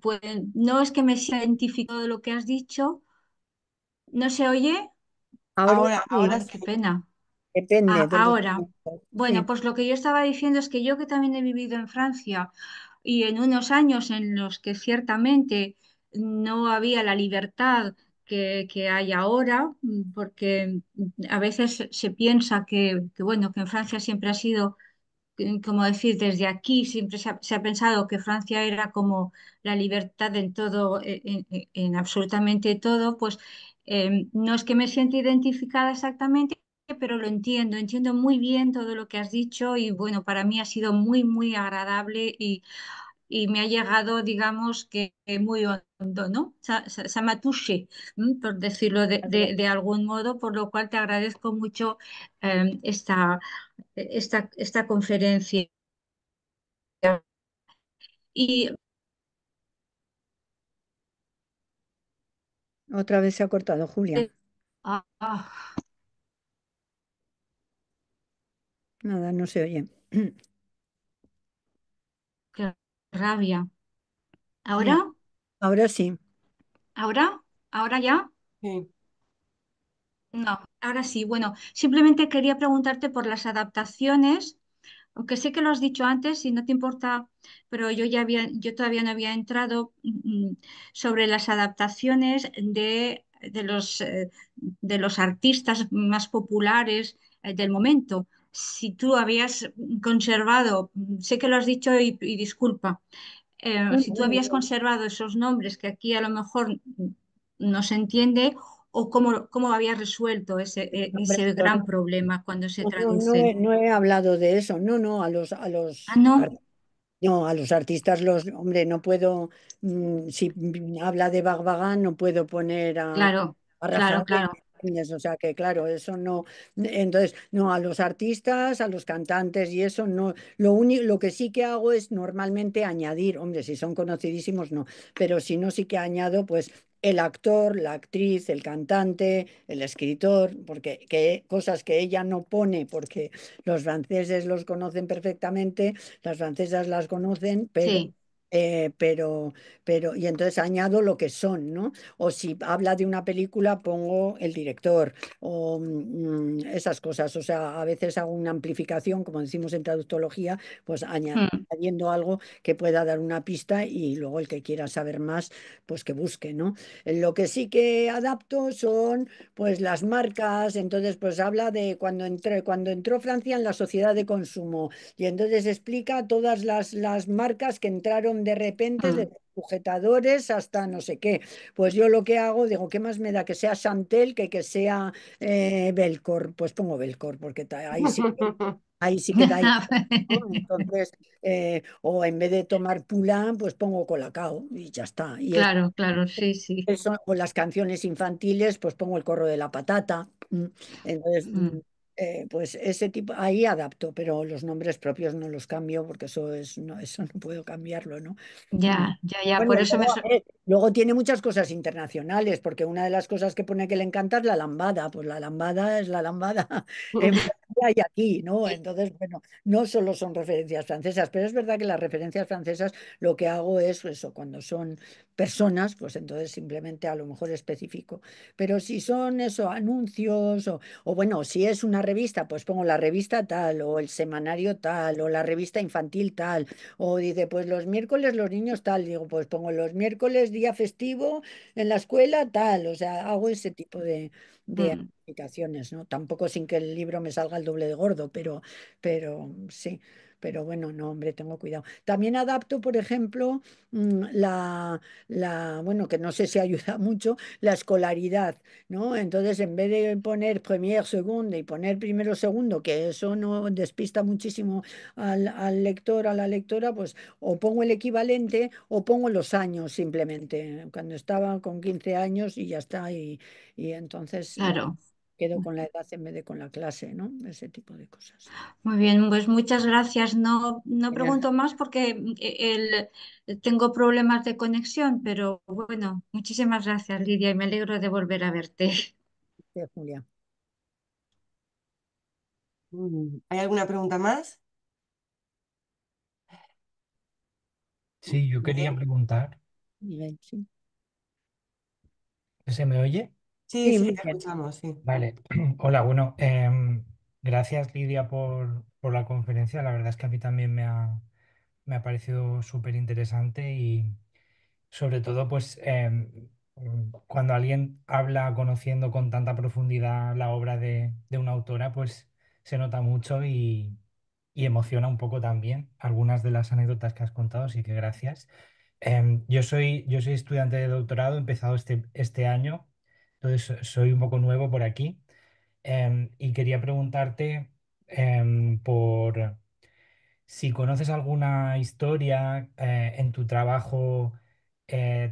pues, no es que me sea identificado de lo que has dicho. ¿No se oye? Ahora Ahora sí, Ay, qué sí. pena. depende de los Ahora, momentos. bueno, Sí. pues lo que yo estaba diciendo es que yo que también he vivido en Francia y en unos años en los que ciertamente no había la libertad que hay ahora, porque a veces se piensa bueno, que en Francia siempre ha sido como decir, desde aquí siempre se ha pensado que Francia era como la libertad en todo, en absolutamente todo, pues no es que me sienta identificada exactamente, pero lo entiendo, entiendo muy bien todo lo que has dicho y bueno, para mí ha sido muy, muy agradable y me ha llegado, digamos, que muy hondo, ¿no? Ça m'a touché, por decirlo de algún modo, por lo cual te agradezco mucho esta conferencia. Y Otra vez se ha cortado, Julia. ah, ah, Nada, no se oye. qué rabia. Ya. ¿Ahora? Ahora sí. ¿Ahora? ¿Ahora ya? Sí. No, ahora sí. Bueno, simplemente quería preguntarte por las adaptaciones, aunque sé que lo has dicho antes y no te importa, pero yo todavía no había entrado sobre las adaptaciones de los artistas más populares del momento. Si tú habías conservado, sé que lo has dicho y disculpa, No, si tú no, habías no. conservado esos nombres que aquí a lo mejor no se entiende o cómo habías resuelto Hombre, ese yo gran problema cuando se no traducen. no he hablado de eso. No, no, Ah, no, no, a los artistas hombre, no puedo, si habla de Barbagán, no puedo poner claro, a claro, Rafael, claro. ¿entiendes? O sea que claro, eso no, entonces, no, a los artistas, a los cantantes y eso no, lo que sí que hago es normalmente añadir, hombre, si son conocidísimos, no, pero si no, sí que añado, pues, el actor, la actriz, el cantante, el escritor, porque cosas que ella no pone, porque los franceses los conocen perfectamente, las francesas las conocen, Sí, y entonces añado lo que son, ¿no? O si habla de una película, pongo el director, o esas cosas. O sea, a veces hago una amplificación, como decimos en traductología, pues mm, añadiendo algo que pueda dar una pista y luego el que quiera saber más, pues que busque, ¿no? Lo que sí que adapto son pues las marcas, entonces pues habla de cuando entró Francia en la sociedad de consumo y entonces explica todas las marcas que entraron de repente, mm. desde sujetadores hasta no sé qué. Pues yo lo que hago, digo, ¿qué más me da que sea Chantel que sea Belcor? Pues pongo Belcor, porque ahí sí que da igual, ¿no? Entonces, o en vez de tomar Poulain, pues pongo Colacao y ya está. Y Claro, claro, sí, sí. eso, o las canciones infantiles, pues pongo el corro de la patata. Entonces, Mm. pues ese tipo, ahí adapto, pero los nombres propios no los cambio porque eso no puedo cambiarlo, ¿no? Mm. Ya, ya, ya, Bueno, por y eso me... luego, a ver, luego tiene muchas cosas internacionales, porque una de las cosas que pone que le encanta es la lambada. Pues la lambada es la lambada en Francia y aquí, ¿no? Entonces, bueno, no solo son referencias francesas, pero es verdad que las referencias francesas lo que hago es eso, cuando son personas, pues entonces simplemente a lo mejor específico. Pero si son eso, anuncios, o bueno, si es una revista, pues pongo la revista tal, o el semanario tal, o la revista infantil tal. O dice, pues los miércoles los niños tal, digo, pues pongo los miércoles día festivo en la escuela tal, o sea, hago ese tipo de Mm. aplicaciones, ¿no? Tampoco sin que el libro me salga el doble de gordo, pero sí. pero bueno, no, hombre, tengo cuidado. También adapto, por ejemplo, bueno, que no sé si ayuda mucho, la escolaridad, ¿no? Entonces, en vez de poner premier, segundo y poner primero, segundo, que eso no despista muchísimo al lector, a la lectora, pues o pongo el equivalente o pongo los años simplemente, cuando estaba con 15 años y ya está, y entonces Claro. quedo con la edad en vez de con la clase, ¿no? Ese tipo de cosas. Muy bien, pues muchas gracias. No, no Genial. pregunto más porque tengo problemas de conexión, pero bueno, muchísimas gracias, Lidia, y me alegro de volver a verte. Sí, Julia. ¿Hay alguna pregunta más? Sí, yo quería Miguel. preguntar, Miguel, sí. ¿se me oye? Sí, Sí, sí, muy te bien. escuchamos, sí. Vale, hola, bueno, gracias Lidia por la conferencia, la verdad es que a mí también me ha parecido súper interesante y sobre todo pues cuando alguien habla conociendo con tanta profundidad la obra de una autora, pues se nota mucho y emociona un poco también algunas de las anécdotas que has contado, así que gracias. Yo soy estudiante de doctorado, he empezado este año, entonces soy un poco nuevo por aquí. Y quería preguntarte por si conoces alguna historia en tu trabajo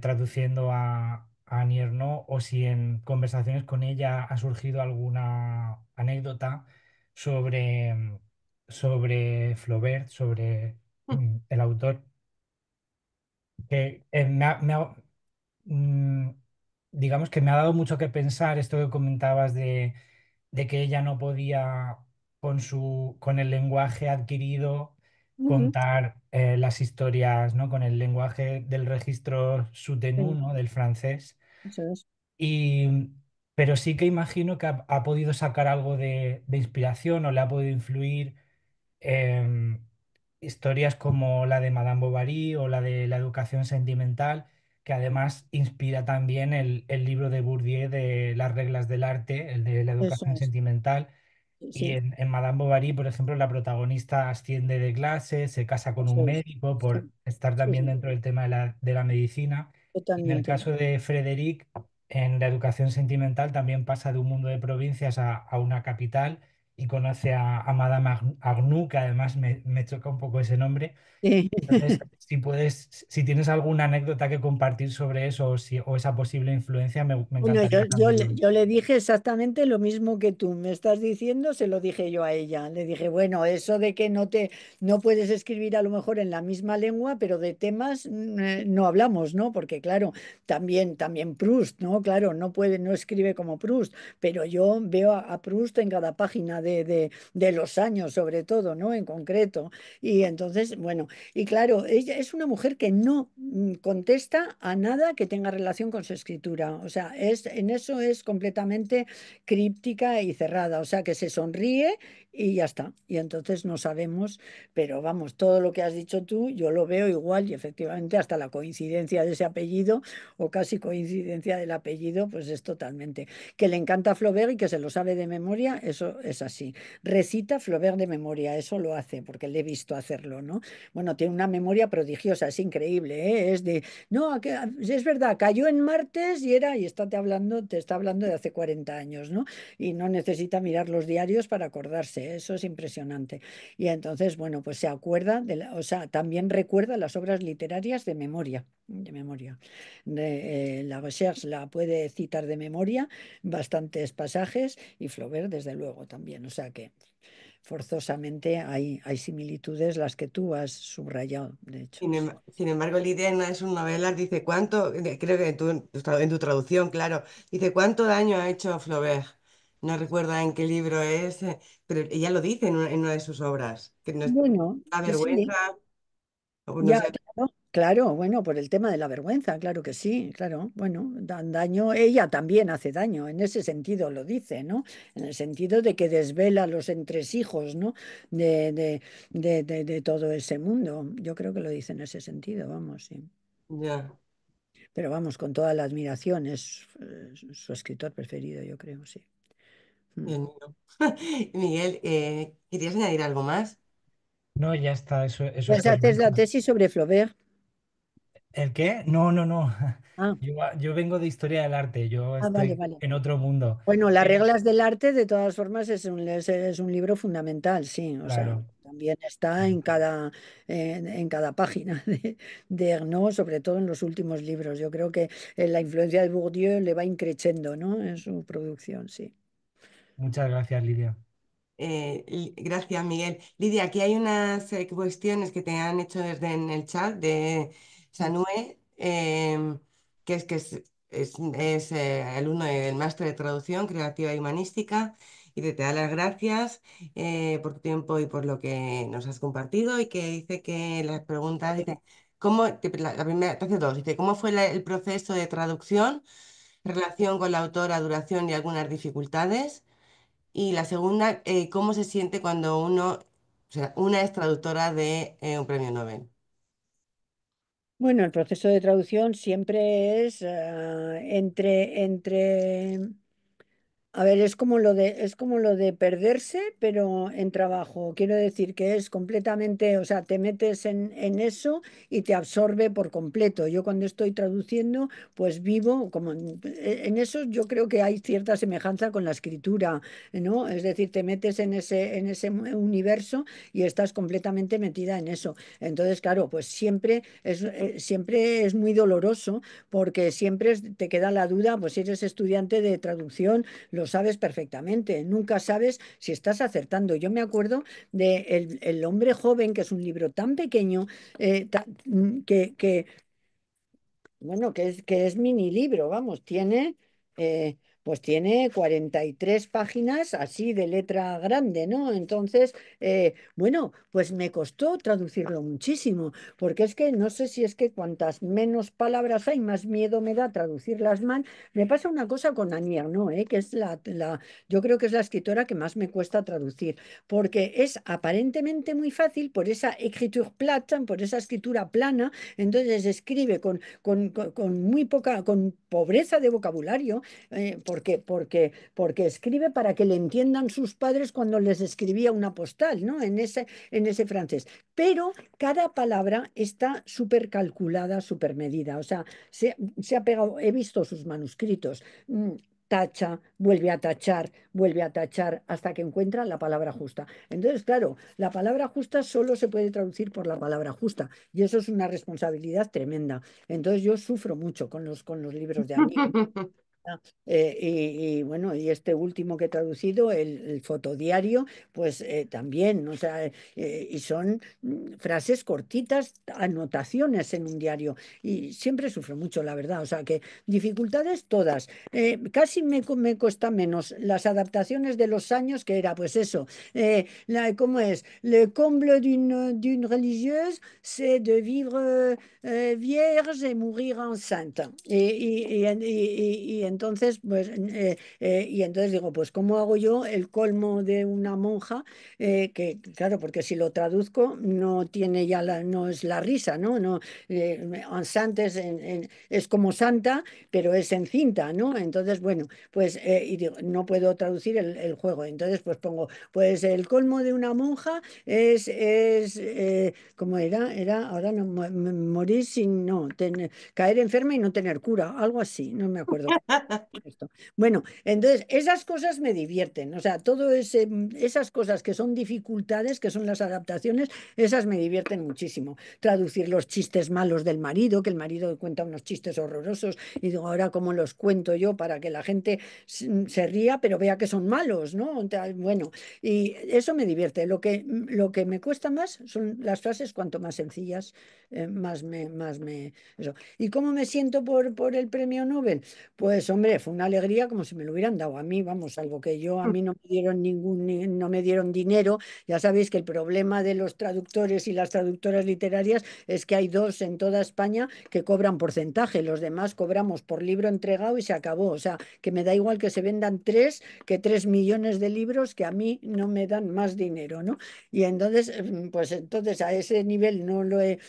traduciendo a Annie Ernaux o si en conversaciones con ella ha surgido alguna anécdota sobre, sobre Flaubert, sobre el autor, que mm, digamos que me ha dado mucho que pensar esto que comentabas de que ella no podía con el lenguaje adquirido Ujú, contar las historias, ¿no? Con el lenguaje del registro soutenu, sí, ¿no? Del francés. eso es. Y, pero sí que imagino que ha podido sacar algo de inspiración o le ha podido influir historias como la de Madame Bovary o la de la educación sentimental, que además inspira también el libro de Bourdieu de las reglas del arte, el de la Eso educación es. sentimental. Sí, Y sí, en Madame Bovary, por ejemplo, la protagonista asciende de clase, se casa con eso un es. médico por Sí, estar sí, también sí, dentro del tema de la medicina. Y en el totalmente. caso de Frederic, en la educación sentimental también pasa de un mundo de provincias a una capital y conoce a Madame Arnoux, que además me choca un poco ese nombre. Sí. Entonces, si puedes, si tienes alguna anécdota que compartir sobre eso o, si, o esa posible influencia, me Bueno, encantaría saberlo. yo le dije exactamente lo mismo que tú me estás diciendo, se lo dije yo a ella. Le dije, bueno, eso de que no puedes escribir a lo mejor en la misma lengua, pero de temas no hablamos, ¿no? Porque claro, también Proust, ¿no? Claro, no escribe como Proust, pero yo veo a Proust en cada página de los años, sobre todo, ¿no? En concreto. Y entonces, bueno, y claro, ella es una mujer que no contesta a nada que tenga relación con su escritura. O sea, en eso es completamente críptica y cerrada. O sea, que se sonríe y ya está. Y entonces no sabemos, pero vamos, todo lo que has dicho tú, yo lo veo igual y efectivamente hasta la coincidencia de ese apellido o casi coincidencia del apellido, pues es totalmente. Que le encanta Flaubert y que se lo sabe de memoria, eso es así. Recita Flaubert de memoria, eso lo hace, porque le he visto hacerlo, ¿no? Bueno, tiene una memoria prodigiosa, es increíble, ¿eh? Es de, no, es verdad, cayó en martes y te está hablando de hace 40 años, ¿no? Y no necesita mirar los diarios para acordarse, eso es impresionante. Y entonces, bueno, pues se acuerda, o sea, también recuerda las obras literarias de memoria, de memoria. La Recherche la puede citar de memoria, bastantes pasajes, y Flaubert, desde luego, también, o sea que forzosamente hay similitudes, las que tú has subrayado, de hecho. Sí. Sin embargo, Lidia en una de sus novelas dice cuánto, creo que en tu traducción, claro, dice cuánto daño ha hecho Flaubert. No recuerdo en qué libro es, pero ella lo dice en una de sus obras, que no es Bueno, la vergüenza, sí, o no ya, sé, claro, claro, bueno, por el tema de la vergüenza, claro que sí, claro, bueno, dan daño, ella también hace daño, en ese sentido lo dice, ¿no? En el sentido de que desvela los entresijos, ¿no? De, de, de todo ese mundo, yo creo que lo dice en ese sentido, vamos, sí. ya, Pero vamos, con toda la admiración, es su escritor preferido, yo creo, sí. Mm. Dios mío. Miguel, ¿querías añadir algo más? No, ya está, eso es Pues haces la perfecto. tesis sobre Flaubert. ¿El qué? No, no, no. Ah, Yo vengo de historia del arte, yo vale, estoy vale. en otro mundo. Bueno, las Pero, reglas del arte, de todas formas, es un libro fundamental, sí. O sea, claro, también está en cada página de Ernaud, sobre todo en los últimos libros. Yo creo que la influencia de Bourdieu le va increciendo, ¿no? En su producción, sí. muchas gracias, Lidia. Gracias, Miguel. Lidia, aquí hay unas cuestiones que te han hecho desde en el chat de Sanue, que es alumno del máster de traducción creativa y humanística, y te da las gracias por tu tiempo y por lo que nos has compartido, y que dice que las preguntas, dice, la primera, te hace dos, dice, ¿cómo fue el proceso de traducción, relación con la autora, duración y algunas dificultades? Y la segunda, ¿cómo se siente cuando o sea, una es traductora de un premio Nobel? Bueno, el proceso de traducción siempre es a ver, es como lo de perderse, pero en trabajo. Quiero decir que es completamente, o sea, te metes en eso y te absorbe por completo. Yo cuando estoy traduciendo, pues vivo como en eso. Yo creo que hay cierta semejanza con la escritura, ¿no? Es decir, te metes en ese universo y estás completamente metida en eso. Entonces, claro, pues siempre es muy doloroso porque te queda la duda, pues si eres estudiante de traducción lo sabes perfectamente, nunca sabes si estás acertando. Yo me acuerdo de El hombre joven, que es un libro tan pequeño, que bueno, que es mini libro, vamos, pues tiene 43 páginas así de letra grande, ¿no? Entonces, bueno, pues me costó traducirlo muchísimo, porque es que no sé si es que cuantas menos palabras hay, más miedo me da traducirlas mal. Me pasa una cosa con Annie Ernaux, que es yo creo que es la escritora que más me cuesta traducir, porque es aparentemente muy fácil por esa écriture plate, por esa escritura plana, entonces escribe con muy poca, con pobreza de vocabulario, porque escribe para que le entiendan sus padres cuando les escribía una postal, ¿no? En ese francés. Pero cada palabra está súper calculada, súper medida. O sea, se ha pegado, he visto sus manuscritos. Tacha, vuelve a tachar hasta que encuentra la palabra justa. Entonces, claro, la palabra justa solo se puede traducir por la palabra justa y eso es una responsabilidad tremenda. Entonces yo sufro mucho con los libros de Annie. Bueno, y este último que he traducido, el fotodiario, pues también, o sea, y son frases cortitas, anotaciones en un diario, y siempre sufro mucho, la verdad, o sea, que dificultades todas. Casi me cuesta menos las adaptaciones de los años, que era, pues eso, ¿cómo es? Le comble d'une religieuse, c'est de vivre vierge et mourir enceinte. Y entonces, pues, y entonces digo, pues, ¿cómo hago yo el colmo de una monja? Que, claro, porque si lo traduzco, no tiene ya no es la risa, ¿no? No, enceinte es como santa, pero es encinta, ¿no? Entonces, bueno, pues, y digo, no puedo traducir el juego. Entonces, pues pongo, pues el colmo de una monja ¿cómo era? Era ahora no, morir sin, no, caer enferma y no tener cura, algo así, no me acuerdo. Esto. Bueno, entonces esas cosas me divierten, o sea, esas cosas que son dificultades, que son las adaptaciones, esas me divierten muchísimo. Traducir los chistes malos del marido, que el marido cuenta unos chistes horrorosos, y digo, ahora cómo los cuento yo para que la gente se ría, pero vea que son malos, ¿no? Bueno, y eso me divierte. Lo que me cuesta más son las frases, cuanto más sencillas, más me. Eso. ¿Y cómo me siento por el premio Nobel? Pues hombre, fue una alegría como si me lo hubieran dado a mí, vamos, salvo que a mí no me dieron no me dieron dinero. Ya sabéis que el problema de los traductores y las traductoras literarias es que hay dos en toda España que cobran porcentaje, los demás cobramos por libro entregado y se acabó. O sea, que me da igual que se vendan que 3 millones de libros, que a mí no me dan más dinero, ¿no? Y entonces, pues entonces a ese nivel no lo he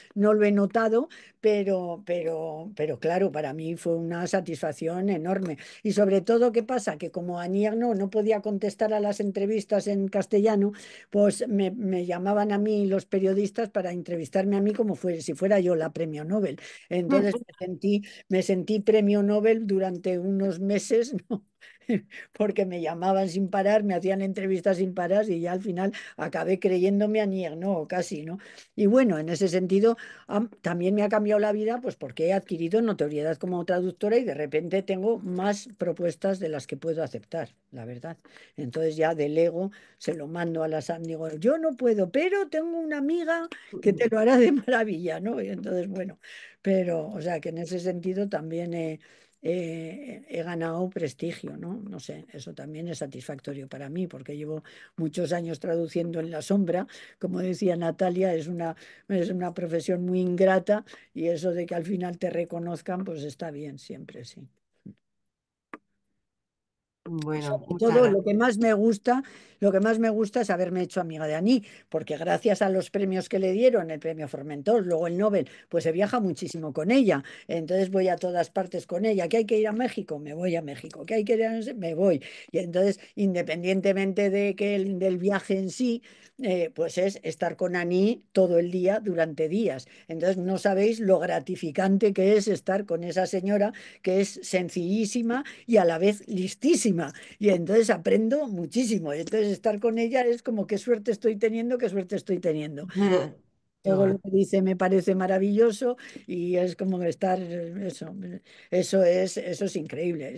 notado, pero claro, para mí fue una satisfacción enorme. Y sobre todo, ¿qué pasa? Que como Anier no podía contestar a las entrevistas en castellano, pues me llamaban a mí los periodistas para entrevistarme a mí como si fuera yo la premio Nobel. Entonces me sentí premio Nobel durante unos meses, ¿no? Porque me llamaban sin parar, me hacían entrevistas sin parar y ya al final acabé creyéndome a Nier, ¿no? O casi, ¿no? Y bueno, en ese sentido también me ha cambiado la vida, pues porque he adquirido notoriedad como traductora y de repente tengo más propuestas de las que puedo aceptar, la verdad. Entonces ya delego, se lo mando a las digo, yo no puedo, pero tengo una amiga que te lo hará de maravilla, ¿no? Y entonces, bueno, pero, o sea, que en ese sentido también he ganado prestigio, ¿no? No sé, eso también es satisfactorio para mí, porque llevo muchos años traduciendo en la sombra. Como decía Natalia, es una profesión muy ingrata y eso de que al final te reconozcan, pues está bien siempre, sí. Bueno, Sobre muchas todo, lo gracias. que más me gusta, lo que más me gusta es haberme hecho amiga de Aní, porque gracias a los premios que le dieron, el premio Formentor, luego el Nobel, pues se viaja muchísimo con ella. Entonces voy a todas partes con ella. ¿Que hay que ir a México? Me voy a México. ¿Que hay que ir a no sé? Me voy. Y entonces, independientemente del viaje en sí, pues es estar con Aní todo el día durante días. Entonces, no sabéis lo gratificante que es estar con esa señora que es sencillísima y a la vez listísima. Y entonces aprendo muchísimo. Y entonces estar con ella es como qué suerte estoy teniendo, qué suerte estoy teniendo. Qué Todo lo bueno. que dice me parece maravilloso y es como estar, eso es increíble.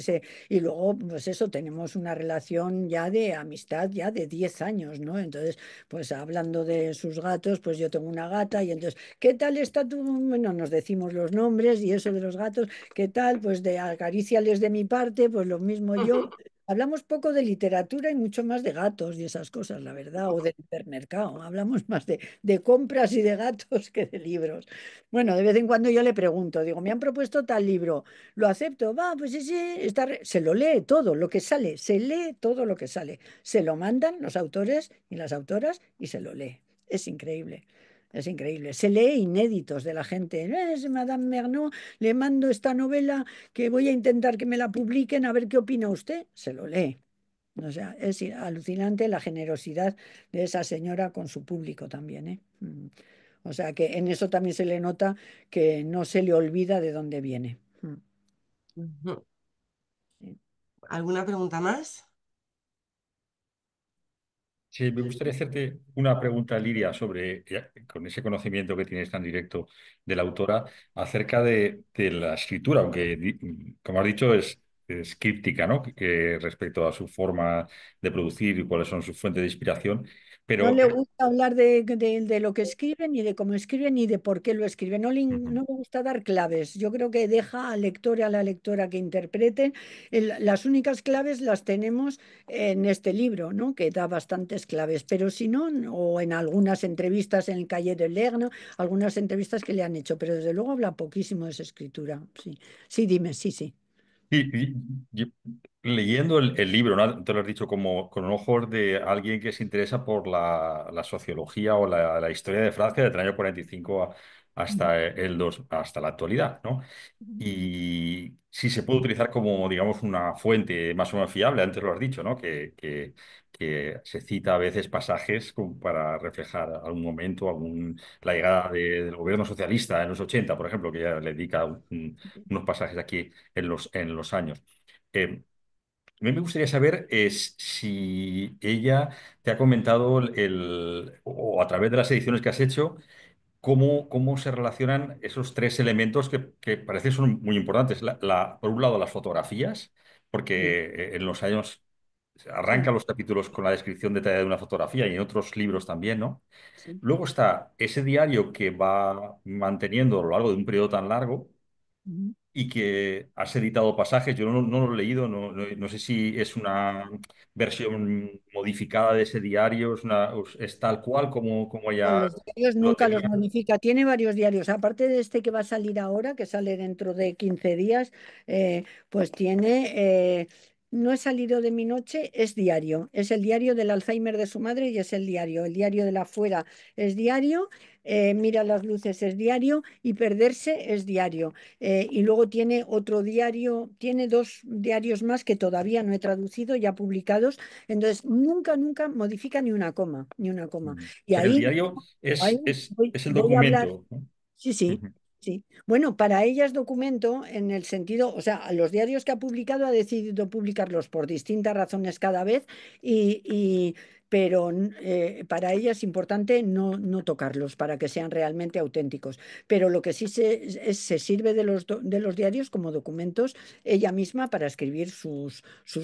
Y luego, pues eso, tenemos una relación ya de amistad, ya de 10 años, ¿no? Entonces, pues hablando de sus gatos, pues yo tengo una gata y entonces, ¿qué tal está tu? Bueno, nos decimos los nombres y eso de los gatos, ¿qué tal? Pues de acaríciales de mi parte, pues lo mismo yo. Hablamos poco de literatura y mucho más de gatos y esas cosas, la verdad, o del supermercado. Hablamos más de compras y de gatos que de libros. Bueno, de vez en cuando yo le pregunto, digo, me han propuesto tal libro, ¿lo acepto? Va, pues ese se lo lee todo, lo que sale, se lee todo lo que sale. Se lo mandan los autores y las autoras y se lo lee. Es increíble. Es increíble. Se lee inéditos de la gente. Es Madame Mernau, le mando esta novela que voy a intentar que me la publiquen, a ver qué opina usted. Se lo lee. O sea, es alucinante la generosidad de esa señora con su público también, ¿eh? O sea, que en eso también se le nota que no se le olvida de dónde viene. Ujú. Sí. ¿Alguna pregunta más? Sí, me gustaría hacerte una pregunta, Lidia, sobre, con ese conocimiento que tienes tan directo de la autora, acerca de la escritura, aunque, como has dicho, es críptica, ¿no? Respecto a su forma de producir y cuáles son sus fuentes de inspiración. No Pero, le gusta hablar de lo que escriben, ni de cómo escriben, ni de por qué lo escriben. No le gusta dar claves. Yo creo que deja al lector y a la lectora que interpreten. Las únicas claves las tenemos en este libro, ¿no? Que da bastantes claves. Pero si no, o en algunas entrevistas en el Cahiers de Lerno, algunas entrevistas que le han hecho. Pero desde luego habla poquísimo de esa escritura. Sí, sí, dime, sí, sí. y leyendo el libro, ¿no? Te lo has dicho como con ojos de alguien que se interesa por la sociología o la historia de Francia desde el año 45 hasta hasta la actualidad, ¿no? Y si se puede utilizar como, digamos, una fuente más o menos fiable, antes lo has dicho, ¿no? Que se cita a veces pasajes como para reflejar algún momento, la llegada del gobierno socialista en los 80, por ejemplo, que ya le dedica unos pasajes aquí en los años. A mí me gustaría saber si ella te ha comentado o a través de las ediciones que has hecho, cómo se relacionan esos tres elementos que parece son muy importantes. Por un lado, las fotografías, Sí, porque en los años sí, arranca los capítulos con la descripción detallada de una fotografía y en otros libros también, ¿no? sí. Luego está ese diario que va manteniendo a lo largo de un periodo tan largo Ujú. y que has editado pasajes. Yo no lo he leído, no sé si es una versión modificada de ese diario, es tal cual como No, ella los diarios lo nunca los tenía. modifica. Tiene varios diarios. Aparte de este que va a salir ahora, que sale dentro de 15 días, pues tiene no he salido de mi noche es diario. Es el diario del Alzheimer de su madre y es el diario. El diario de la fuera es diario. Mira las luces es diario y perderse es diario. Y luego tiene otro diario, tiene dos diarios más que todavía no he traducido, ya publicados. Entonces, nunca, nunca modifica ni una coma, ni una coma. O Y sea que el ahí, diario ahí es el voy a hablar. documento, ¿no? Sí, sí, Ujú. sí. Bueno, para ella es documento en el sentido, o sea, los diarios que ha publicado ha decidido publicarlos por distintas razones cada vez, y, pero para ella es importante no tocarlos para que sean realmente auténticos. Pero lo que sí se sirve de los diarios como documentos ella misma para escribir sus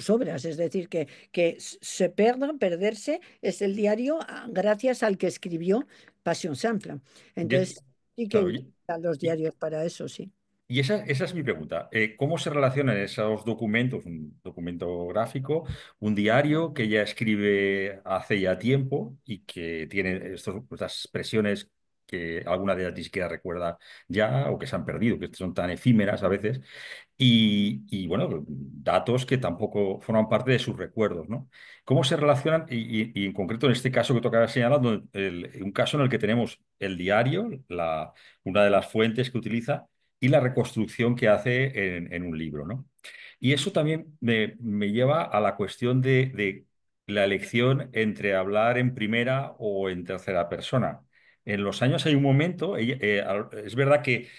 obras. Es decir, que se perderse es el diario gracias al que escribió Passion Simple. Y, Entonces, sí que claro, utilizan los y- diarios para eso, sí. y esa es mi pregunta. ¿Cómo se relacionan esos documentos, un documento gráfico, un diario que ella escribe hace ya tiempo y que tiene estas expresiones que alguna de ellas ni siquiera recuerda ya o que se han perdido, que son tan efímeras a veces? Y, bueno, datos que tampoco forman parte de sus recuerdos, ¿no? ¿Cómo se relacionan? Y en concreto en este caso que toca señalar, un caso en el que tenemos el diario, una de las fuentes que utiliza, y la reconstrucción que hace en un libro, ¿no? Y eso también me lleva a la cuestión de la elección entre hablar en primera o en tercera persona. En los años hay un momento, es verdad que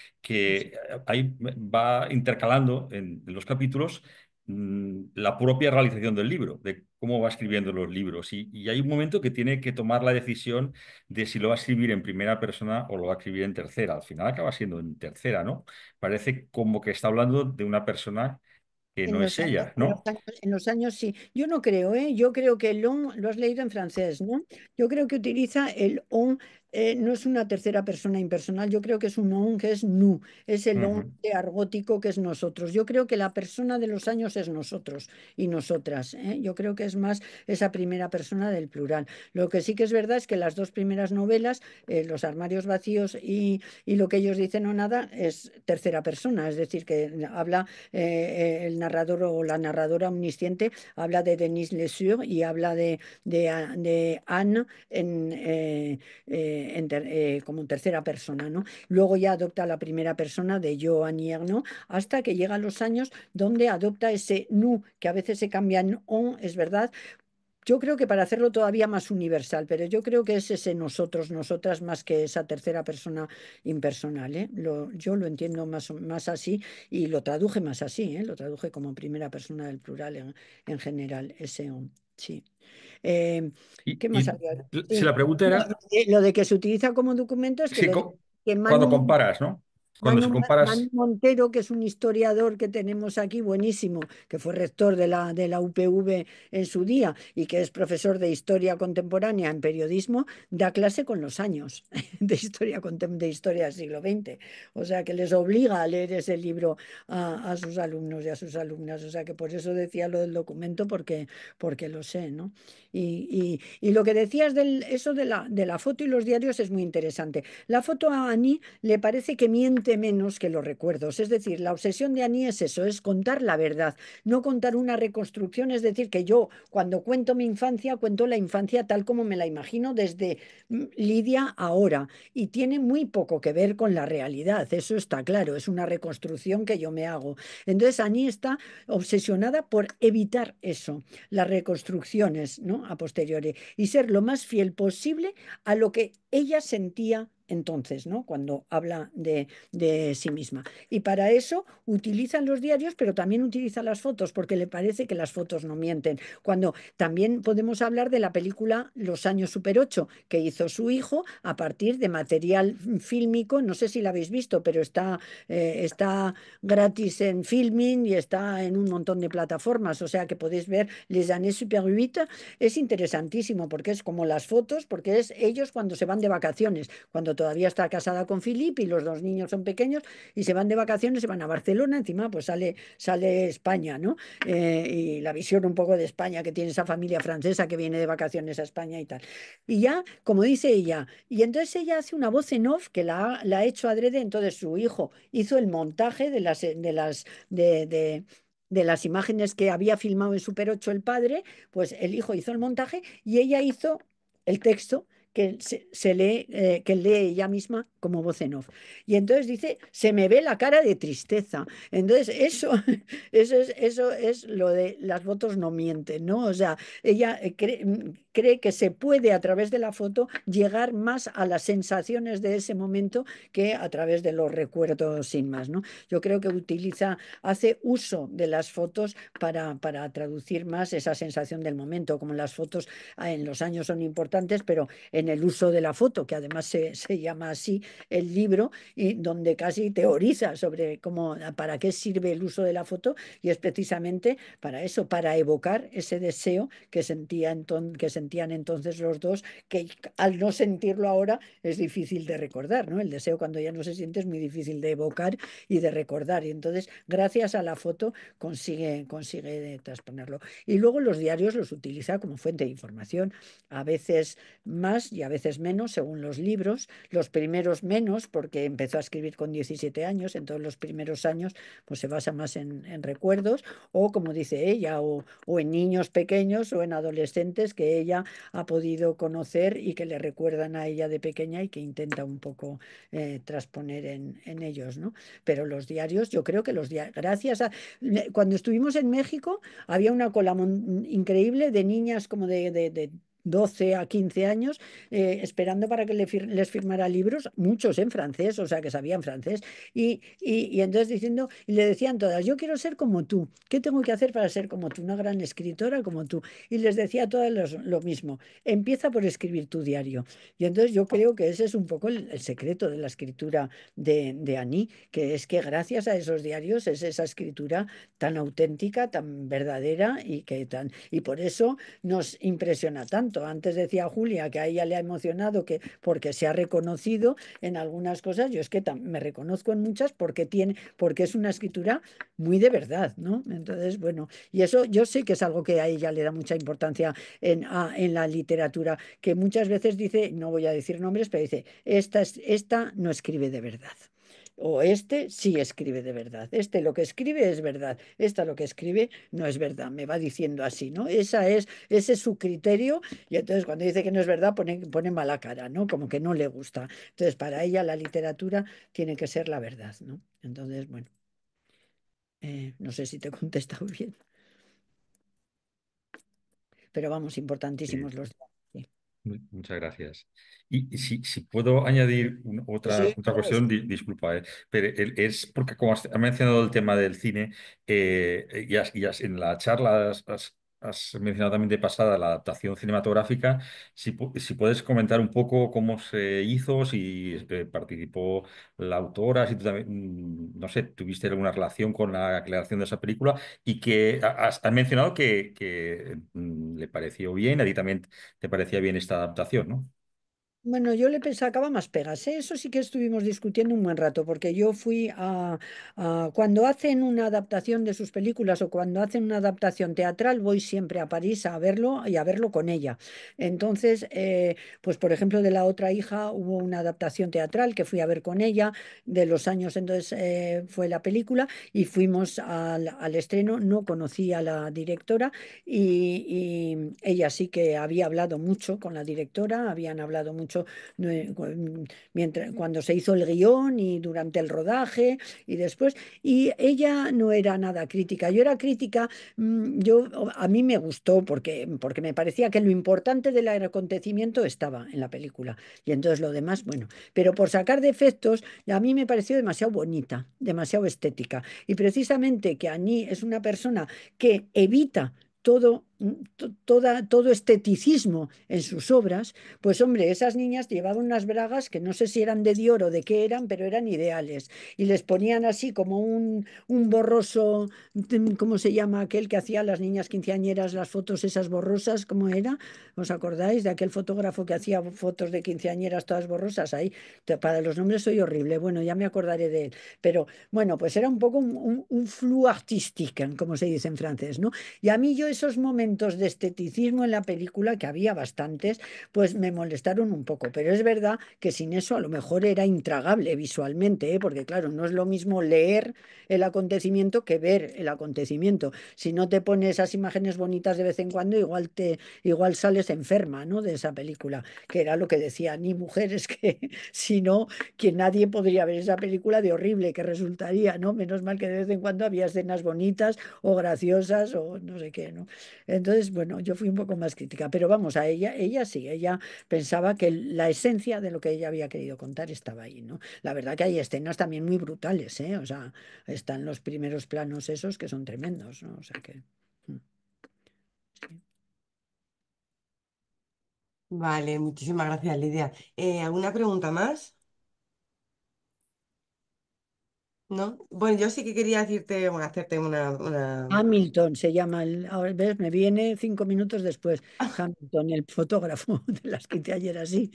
ahí va intercalando en los capítulos la propia realización del libro, de cómo va escribiendo los libros. Y hay un momento que tiene que tomar la decisión de si lo va a escribir en primera persona o lo va a escribir en tercera. Al final acaba siendo en tercera, ¿no? Parece como que está hablando de una persona que En no los es años, ella, ¿no? en los años sí. Yo no creo, ¿eh? Yo creo que el on, lo has leído en francés, ¿no? Yo creo que utiliza el on, no es una tercera persona impersonal, yo creo que es un on que es nous, es el on Ujú. argótico que es nosotros. Yo creo que la persona de los años es nosotros y nosotras, ¿eh? Yo creo que es más esa primera persona del plural. Lo que sí que es verdad es que las dos primeras novelas, Los armarios vacíos y Lo que ellos dicen o nada, es tercera persona, es decir, que habla el narrador o la narradora omnisciente habla de Denis Lesure y habla de Anne como en tercera persona, ¿no? Luego ya adopta la primera persona de yo, Annie Ernaux, hasta que llega a los años donde adopta ese nous, que a veces se cambia en on, es verdad. Yo creo que para hacerlo todavía más universal, pero yo creo que es ese nosotros, nosotras, más que esa tercera persona impersonal, ¿eh? Yo lo entiendo más así y lo traduje más así, ¿eh? Lo traduje como primera persona del plural en general, ese sí. Eh, Y, ¿Qué más y había? si Sí. la pregunta No, era, lo de que se utiliza como documento es que sí, lo de que cuando Manu comparas, ¿no? Cuando si Manu comparas... Montero, que es un historiador que tenemos aquí buenísimo, que fue rector de la UPV en su día y que es profesor de historia contemporánea en periodismo, da clase con los años de historia del siglo XX. O sea, que les obliga a leer ese libro a sus alumnos y a sus alumnas. O sea, que por eso decía lo del documento, porque lo sé, ¿no? Y lo que decías eso de la foto y los diarios es muy interesante. La foto a Annie le parece que miente menos que los recuerdos. Es decir, la obsesión de Annie es eso, es contar la verdad, no contar una reconstrucción. Es decir, que yo cuando cuento mi infancia, cuento la infancia tal como me la imagino desde Lidia ahora. Y tiene muy poco que ver con la realidad, eso está claro, es una reconstrucción que yo me hago. Entonces, Annie está obsesionada por evitar eso, las reconstrucciones, ¿no? A posteriori, y ser lo más fiel posible a lo que ella sentía entonces, ¿no? Cuando habla de sí misma. Y para eso utilizan los diarios, pero también utiliza las fotos, porque le parece que las fotos no mienten. Cuando también podemos hablar de la película Los años Super 8, que hizo su hijo a partir de material fílmico, no sé si la habéis visto, pero está gratis en Filmin y está en un montón de plataformas, o sea que podéis ver Les années Super 8. Es interesantísimo porque es como las fotos, porque es ellos cuando se van de vacaciones, cuando todavía está casada con Philippe y los dos niños son pequeños y se van de vacaciones, se van a Barcelona, encima pues sale España, ¿no? Y la visión un poco de España que tiene esa familia francesa que viene de vacaciones a España y tal. Y ya, como dice ella, y entonces ella hace una voz en off que la ha hecho adrede, entonces su hijo hizo el montaje de las de las imágenes que había filmado en Super 8 el padre, pues el hijo hizo el montaje y ella hizo el texto que se lee, que lee ella misma como voz en off. Y entonces dice, se me ve la cara de tristeza. Entonces, eso es lo de las fotos no mienten, ¿no? O sea, ella cree que se puede a través de la foto llegar más a las sensaciones de ese momento que a través de los recuerdos sin más, ¿no? Yo creo que hace uso de las fotos para traducir más esa sensación del momento, como las fotos en los años son importantes, pero en el uso de la foto, que además se llama así el libro, y donde casi teoriza sobre para qué sirve el uso de la foto, y es precisamente para eso, para evocar ese deseo que sentían entonces los dos, que al no sentirlo ahora es difícil de recordar, ¿no? El deseo cuando ya no se siente es muy difícil de evocar y de recordar, y entonces gracias a la foto consigue transponerlo. Y luego los diarios los utiliza como fuente de información, a veces más y a veces menos, según los libros. Los primeros menos, porque empezó a escribir con 17 años, en todos los primeros años pues se basa más en recuerdos, o como dice ella, o en niños pequeños o en adolescentes que ella ha podido conocer y que le recuerdan a ella de pequeña y que intenta un poco transponer en ellos, ¿no? Pero los diarios, yo creo que los diarios, gracias a... Cuando estuvimos en México, había una cola increíble de niñas como de 12 a 15 años, esperando para que les firmara libros, muchos en francés, o sea, que sabían francés, y entonces diciendo, y le decían todas, yo quiero ser como tú, ¿qué tengo que hacer para ser como tú? Una gran escritora como tú. Y les decía a todas lo mismo, empieza por escribir tu diario. Y entonces yo creo que ese es un poco el secreto de la escritura de Annie, que es que gracias a esos diarios es esa escritura tan auténtica, tan verdadera y por eso nos impresiona tanto. Antes decía Julia que a ella le ha emocionado porque se ha reconocido en algunas cosas. Yo es que me reconozco en muchas porque es una escritura muy de verdad, ¿no? Entonces, bueno, y eso yo sé que es algo que a ella le da mucha importancia en la literatura, que muchas veces dice, no voy a decir nombres, pero dice, esta no escribe de verdad. O este sí escribe de verdad. Este lo que escribe es verdad. Esta lo que escribe no es verdad. Me va diciendo así, ¿no? Ese es su criterio. Y entonces cuando dice que no es verdad, pone mala cara, ¿no? Como que no le gusta. Entonces, para ella la literatura tiene que ser la verdad, ¿no? Entonces, bueno, no sé si te he contestado bien, pero vamos, Sí, importantísimos los dos. Sí, muchas gracias. Y si puedo añadir sí, otra claro, cuestión, disculpa, pero es porque como has mencionado el tema del cine, en la charla has mencionado también de pasada la adaptación cinematográfica, si puedes comentar un poco cómo se hizo, si participó la autora, si tú también, no sé, tuviste alguna relación con la creación de esa película y que has mencionado que le pareció bien, a ti también te parecía bien esta adaptación, ¿no? bueno, yo le sacaba más pegas, ¿eh? Eso sí que estuvimos discutiendo un buen rato, porque yo fui cuando hacen una adaptación de sus películas o cuando hacen una adaptación teatral, voy siempre a París a verlo y a verlo con ella. Entonces, pues por ejemplo, de La otra hija hubo una adaptación teatral que fui a ver con ella de los años, entonces fue la película y fuimos al estreno, no conocí a la directora y ella sí que había hablado mucho con la directora, habían hablado mucho cuando se hizo el guión y durante el rodaje y después, y ella no era nada crítica, yo era crítica, a mí me gustó porque me parecía que lo importante del acontecimiento estaba en la película y entonces lo demás, bueno, pero por sacar defectos, a mí me pareció demasiado bonita, demasiado estética y precisamente que Annie es una persona que evita todo esteticismo en sus obras, pues hombre, esas niñas llevaban unas bragas que no sé si eran de Dior o de qué eran, pero eran ideales. Y les ponían así como un borroso, ¿cómo se llama aquel que hacía a las niñas quinceañeras las fotos esas borrosas? ¿Cómo era? ¿Os acordáis de aquel fotógrafo que hacía fotos de quinceañeras todas borrosas? Ahí, para los nombres soy horrible. Bueno, ya me acordaré de él. Pero bueno, pues era un poco un flou artistique, como se dice en francés, ¿no? Y a mí yo esos momentos momentos de esteticismo en la película, que había bastantes, pues me molestaron un poco. Pero es verdad que sin eso a lo mejor era intragable visualmente, ¿eh? Porque claro, no es lo mismo leer el acontecimiento que ver el acontecimiento. Si no te pones esas imágenes bonitas de vez en cuando, igual sales enferma, ¿no? De esa película, que era lo que decía, ni mujeres que si no, que nadie podría ver esa película de horrible que resultaría, ¿no? Menos mal que de vez en cuando había escenas bonitas o graciosas o no sé qué, ¿no? Entonces, bueno, yo fui un poco más crítica, pero vamos, a ella sí, ella pensaba que la esencia de lo que ella había querido contar estaba ahí, ¿no? La verdad que hay escenas también muy brutales, ¿eh? O sea, están los primeros planos esos que son tremendos, ¿no? O sea que... sí. Vale, muchísimas gracias, Lidia. ¿Alguna pregunta más? ¿No? Bueno, yo sí que quería decirte, bueno, hacerte una... Hamilton se llama, ahora ves, me viene 5 minutos después. Hamilton, el fotógrafo de las que te ayer así.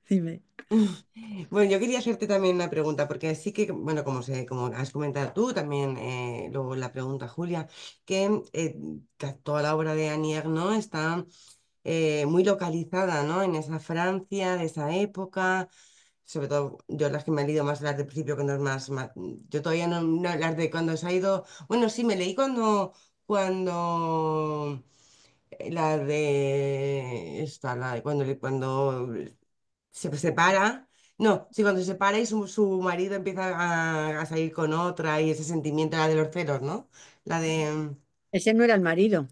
Dime. Bueno, yo quería hacerte también una pregunta, porque sí que, bueno, como has comentado tú, también luego la pregunta Julia, que toda la obra de Annie Ernaux está muy localizada, ¿no? En esa Francia de esa época, sobre todo yo las que me he leído más las del principio, que no es yo todavía no, las de cuando se ha ido, bueno, sí, me leí cuando la de esta, la de cuando se separa. No, sí, cuando se separa y su marido empieza a salir con otra y ese sentimiento, la de los celos, ¿no? La de... Ese no era el marido.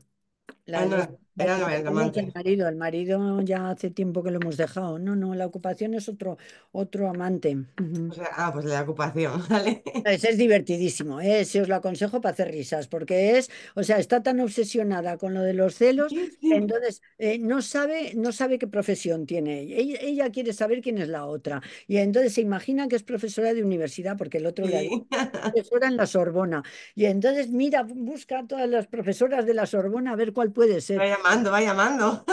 La Ah, de no, los era el ocupación es el amante. marido. El marido ya hace tiempo que lo hemos dejado. No, no, la ocupación es otro amante. O Ujú. sea, pues la de ocupación, ¿vale? Ese es divertidísimo, ¿eh? Ese os lo aconsejo para hacer risas, porque o sea, está tan obsesionada con lo de los celos, Sí, que sí, entonces no sabe qué profesión tiene ella. Ella quiere saber quién es la otra. Y entonces se imagina que es profesora de universidad, porque el otro le ha dicho sí. profesora en la Sorbona. Y entonces mira, busca a todas las profesoras de la Sorbona a ver cuál puede ser. Va llamando, va llamando.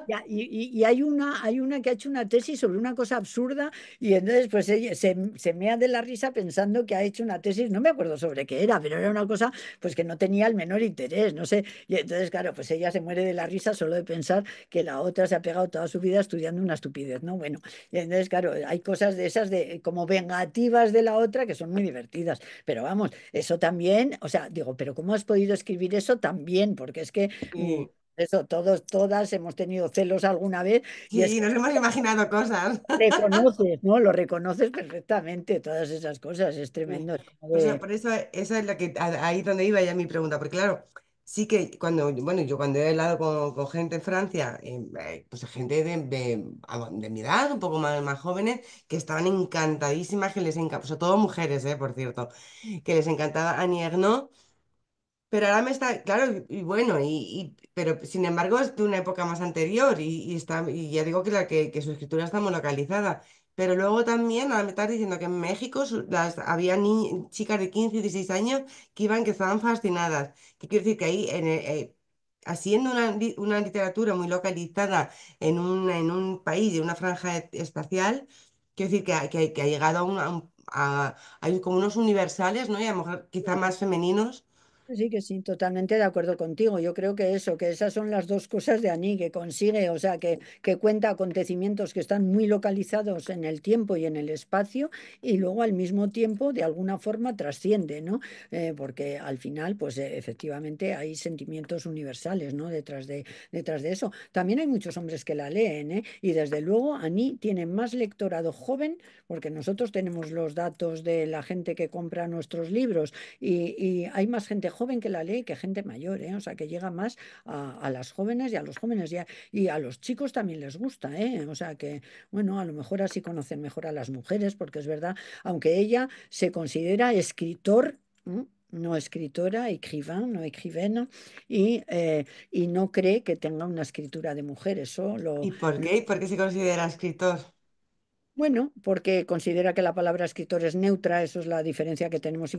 Ya, y hay una que ha hecho una tesis sobre una cosa absurda y entonces pues ella se mea de la risa pensando que ha hecho una tesis, no me acuerdo sobre qué era, pero era una cosa pues que no tenía el menor interés, no sé. Y entonces, claro, pues ella se muere de la risa solo de pensar que la otra se ha pegado toda su vida estudiando una estupidez, ¿no? Bueno, y entonces, claro, hay cosas de esas de como vengativas de la otra que son muy divertidas. Pero vamos, eso también, o sea, digo, pero ¿cómo has podido escribir eso también? Porque es que... Sí, eso, todas hemos tenido celos alguna vez y es sí, nos hemos imaginado cosas. reconoces, ¿no? Lo reconoces perfectamente, todas esas cosas, es Sí. tremendo. Es como Por eso, de, por eso esa es ahí donde iba ya mi pregunta, porque claro, sí que bueno, yo cuando he hablado con gente en Francia, pues gente de mi edad, un poco más jóvenes, que estaban encantadísimas, que les encanta, sobre todo mujeres, por cierto, que les encantaba Annie Ernaux. Pero ahora me está, claro, y bueno, pero sin embargo es de una época más anterior y ya digo que su escritura está muy localizada. Pero luego también, ahora me estás diciendo que en México había chicas de 15 y 16 años que estaban fascinadas. Que quiero decir que ahí, haciendo una literatura muy localizada en un país, de una franja espacial, quiero decir que ha llegado hay como unos universales, ¿no? Y a lo mejor quizá más femeninos. sí, que sí, totalmente de acuerdo contigo. Yo creo que eso, que esas son las dos cosas de Aní, que consigue, o sea, que cuenta acontecimientos que están muy localizados en el tiempo y en el espacio, y luego al mismo tiempo, de alguna forma, trasciende, ¿no? Porque al final, pues efectivamente hay sentimientos universales, ¿no? Detrás de eso. También hay muchos hombres que la leen, ¿eh? Y desde luego, Aní tiene más lectorado joven, porque nosotros tenemos los datos de la gente que compra nuestros libros y hay más gente joven que la lee que gente mayor, ¿eh? O sea, que llega más a las jóvenes y a los jóvenes y a los chicos también les gusta, ¿eh? O sea, que, bueno, a lo mejor así conocen mejor a las mujeres, porque es verdad, aunque ella se considera escritor, ¿m? No escritora, écrivain, no écrivaine, y no cree que tenga una escritura de mujer. Eso ¿Y por qué? ¿Y por qué se considera escritor? bueno, porque considera que la palabra escritor es neutra, eso es la diferencia que tenemos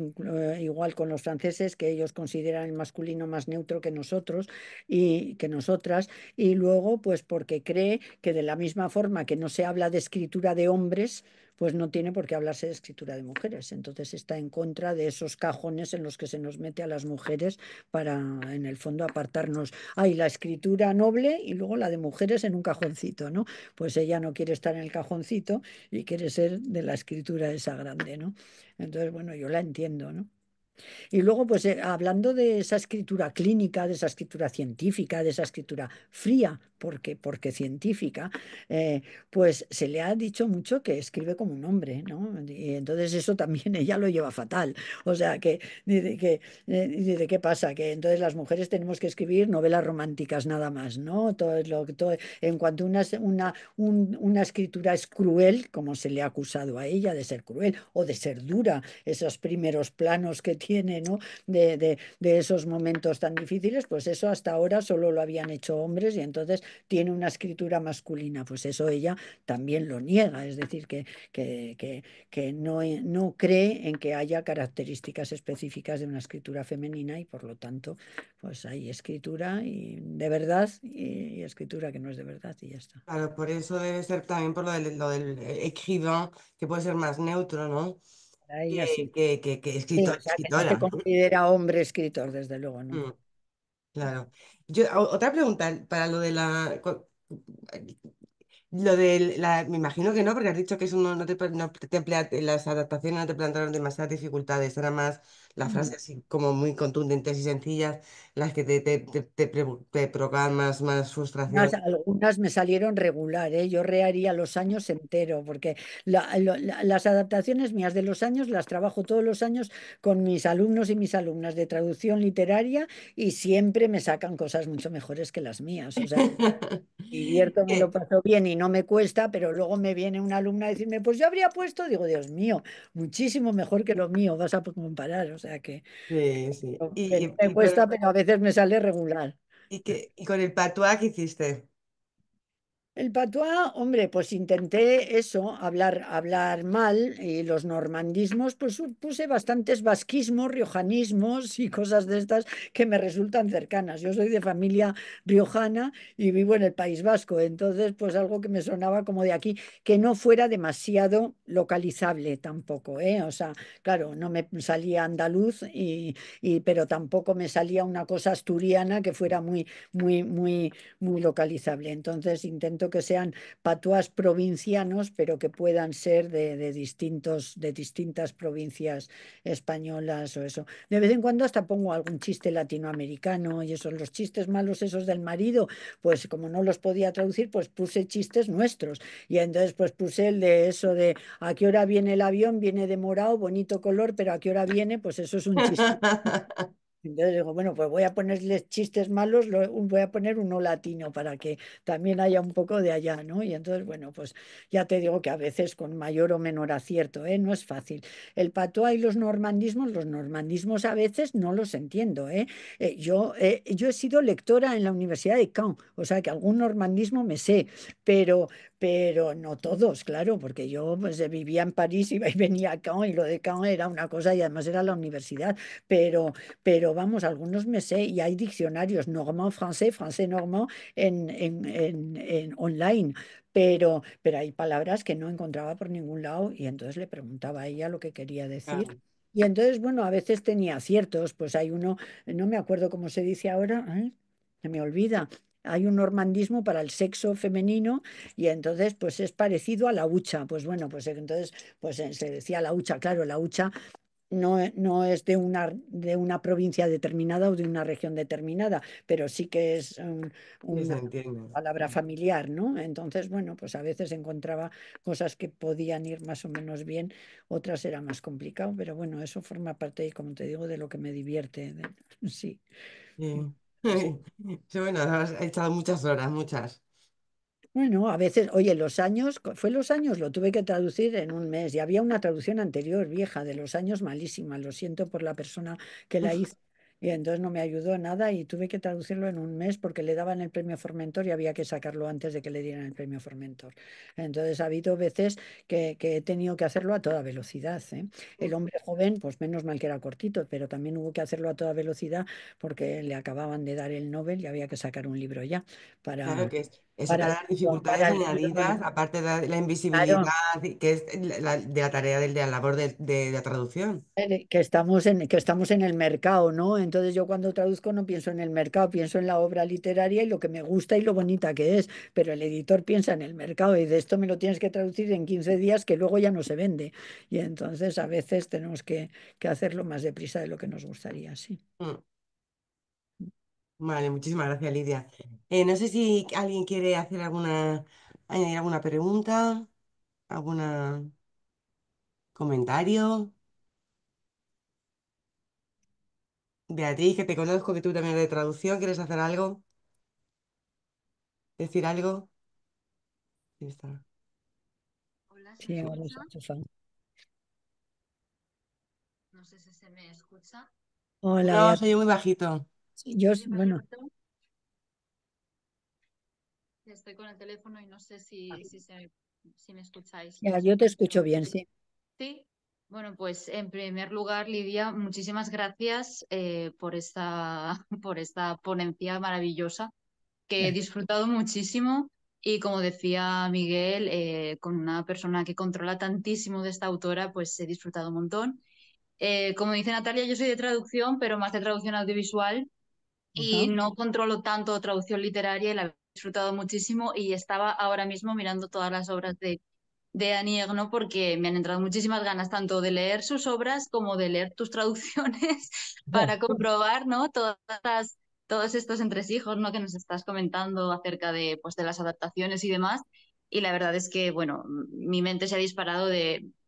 igual con los franceses, que ellos consideran el masculino más neutro que nosotros y que nosotras, y luego pues porque cree que de la misma forma que no se habla de escritura de hombres, pues no tiene por qué hablarse de escritura de mujeres. Entonces está en contra de esos cajones en los que se nos mete a las mujeres para, en el fondo, apartarnos. Hay la escritura noble y luego la de mujeres en un cajoncito, ¿no? Pues ella no quiere estar en el cajoncito y quiere ser de la escritura esa grande, ¿no? Entonces, bueno, yo la entiendo, ¿no? Y luego, pues hablando de esa escritura clínica, de esa escritura científica, de esa escritura fría, porque científica, pues se le ha dicho mucho que escribe como un hombre, ¿no? Y entonces eso también ella lo lleva fatal. O sea, dice, ¿qué pasa? Que entonces las mujeres tenemos que escribir novelas románticas nada más, ¿no? En cuanto una escritura es cruel, como se le ha acusado a ella de ser cruel o de ser dura, esos primeros planos que tiene, ¿no? De esos momentos tan difíciles, pues eso hasta ahora solo lo habían hecho hombres y entonces tiene una escritura masculina. Pues eso ella también lo niega, es decir, que no cree en que haya características específicas de una escritura femenina y por lo tanto, pues hay escritura de verdad y escritura que no es de verdad y ya está. Claro, por eso debe ser también por lo del écrivain, que puede ser más neutro, ¿no? Para ella Que, sí. que Sí, escritor, o sea, que no se escritora. considera hombre escritor, desde luego, ¿no? Mm, claro. Otra pregunta para lo de me imagino que no, porque has dicho que eso no te las adaptaciones no te plantearon demasiadas dificultades, era más las No. frases así como muy contundentes y sencillas, las que te provocaban más frustración. Algunas me salieron regular, ¿eh? Yo rearía los años entero, porque las adaptaciones mías de los años las trabajo todos los años con mis alumnos y mis alumnas de traducción literaria y siempre me sacan cosas mucho mejores que las mías. O sea, divierto, me lo ¿Qué? paso bien y no me cuesta, pero luego me viene una alumna a decirme, pues yo habría puesto, digo, Dios mío, muchísimo mejor que lo mío, vas a comparar, o sea Sí, sí. que no me cuesta, pero a veces me sale regular. Y con el patuá que hiciste. El patuá, hombre, pues intenté eso, hablar mal y los normandismos, pues puse bastantes vasquismos, riojanismos y cosas de estas que me resultan cercanas. Yo soy de familia riojana y vivo en el País Vasco, entonces pues algo que me sonaba como de aquí, que no fuera demasiado localizable tampoco, ¿eh? O sea, claro, no me salía andaluz pero tampoco me salía una cosa asturiana que fuera muy localizable. Entonces intento que sean patuás provincianos, pero que puedan ser de distintas provincias españolas o eso. De vez en cuando hasta pongo algún chiste latinoamericano y eso, los chistes malos esos del marido, pues como no los podía traducir, pues puse chistes nuestros. Y entonces pues puse el de eso de a qué hora viene el avión, viene demorado, bonito color, pero a qué hora viene, pues eso es un chiste. Entonces digo, bueno, pues voy a ponerles chistes malos, voy a poner uno latino para que también haya un poco de allá, ¿no? Y entonces, bueno, pues ya te digo que a veces con mayor o menor acierto, ¿eh? No es fácil. El patois y los normandismos a veces no los entiendo, ¿eh? Yo he sido lectora en la Universidad de Caen, o sea que algún normandismo me sé, pero, pero no todos, claro, porque yo pues, vivía en París, iba y venía a Caen y lo de Caen era una cosa y además era la universidad, pero pero vamos, algunos me sé y hay diccionarios normand francés, francés normand en online, pero hay palabras que no encontraba por ningún lado y entonces le preguntaba a ella lo que quería decir. Claro. Y entonces, bueno, a veces tenía aciertos, pues hay uno, no me acuerdo cómo se dice ahora, ¿eh? Se me olvida. Hay un normandismo para el sexo femenino y entonces pues es parecido a la hucha. Pues bueno, pues entonces pues se decía la hucha, claro, la hucha no es de una provincia determinada o de una región determinada, pero sí que es Sí, se una entiende. palabra familiar, ¿no? Entonces, bueno, pues a veces encontraba cosas que podían ir más o menos bien, otras era más complicado, pero bueno, eso forma parte, como te digo, de lo que me divierte. Sí. Sí. Así. Sí, bueno, has echado muchas horas, muchas. Bueno, a veces, oye, fue los años, lo tuve que traducir en un mes y había una traducción anterior, vieja, de los años malísima, lo siento por la persona que la hizo y entonces no me ayudó nada y tuve que traducirlo en un mes porque le daban el premio Formentor y había que sacarlo antes de que le dieran el premio Formentor. Entonces ha habido veces que he tenido que hacerlo a toda velocidad, ¿eh? El hombre joven, pues menos mal que era cortito, pero también hubo que hacerlo a toda velocidad porque le acababan de dar el Nobel y había que sacar un libro ya Claro para... que es. eso te para, da las dificultades para el libro. añadidas, aparte de la Claro, invisibilidad, que es de la tarea de la labor de la traducción. que estamos en el mercado, ¿no? Entonces yo cuando traduzco no pienso en el mercado, pienso en la obra literaria y lo que me gusta y lo bonita que es, pero el editor piensa en el mercado y de esto me lo tienes que traducir en 15 días que luego ya no se vende. Y entonces a veces tenemos que hacerlo más deprisa de lo que nos gustaría, sí. Mm. Vale, muchísimas gracias, Lidia. No sé si alguien quiere añadir alguna pregunta, algún comentario. Beatriz, que te conozco, que tú también eres de traducción, ¿quieres hacer algo? ¿Decir algo? Ya está. Hola, ¿se me Sí, ahora escucha? se hace falta. No sé si se me escucha. Hola, No, Beatriz. soy muy bajito. Sí, yo, Muy bueno, bajito. Estoy con el teléfono y no sé si me escucháis. ya, yo te escucho bien, sí. Sí. Bueno, pues en primer lugar, Lidia, muchísimas gracias por esta ponencia maravillosa que he disfrutado muchísimo y como decía Miguel, con una persona que controla tantísimo de esta autora, pues he disfrutado un montón. Como dice Natalia, yo soy de traducción, pero más de traducción audiovisual y Ajá. no controlo tanto traducción literaria y la he disfrutado muchísimo y estaba ahora mismo mirando todas las obras de Annie Ernaux porque me han entrado muchísimas ganas tanto de leer sus obras como de leer tus traducciones para comprobar, ¿no? Todos estos entresijos, ¿no? que nos estás comentando acerca de, pues, de las adaptaciones y demás. Y la verdad es que, bueno, mi mente se ha disparado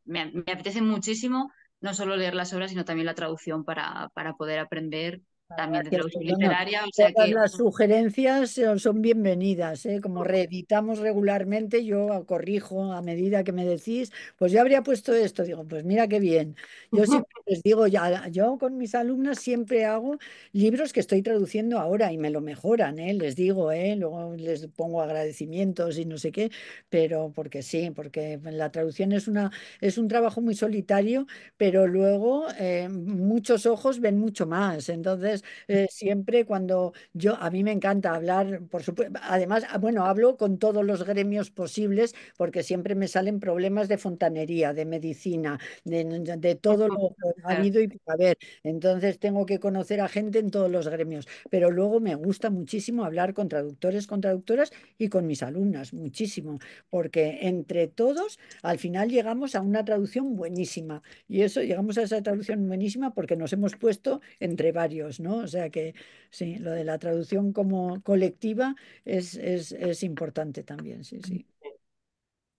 me apetece muchísimo no solo leer las obras, sino también la traducción para poder aprender también de Gracias. traducción Pues bueno, literaria. O sea todas que las sugerencias son bienvenidas, ¿eh? Como reeditamos regularmente, yo corrijo a medida que me decís, pues yo habría puesto esto, digo, pues mira qué bien. Yo siempre les digo, ya, yo con mis alumnas siempre hago libros que estoy traduciendo ahora y me lo mejoran, ¿eh? Les digo, luego les pongo agradecimientos y no sé qué, pero porque sí, porque la traducción es un trabajo muy solitario, pero luego muchos ojos ven mucho más. Entonces, siempre cuando a mí me encanta hablar, por supuesto, además, bueno, hablo con todos los gremios posibles porque siempre me salen problemas de fontanería, de medicina, de todo lo que ha habido y por haber. Entonces tengo que conocer a gente en todos los gremios, pero luego me gusta muchísimo hablar con traductores, con traductoras y con mis alumnas, muchísimo, porque entre todos al final llegamos a una traducción buenísima. Y eso, llegamos a esa traducción buenísima porque nos hemos puesto entre varios, ¿no? O sea que sí, lo de la traducción como colectiva es importante también, sí, sí.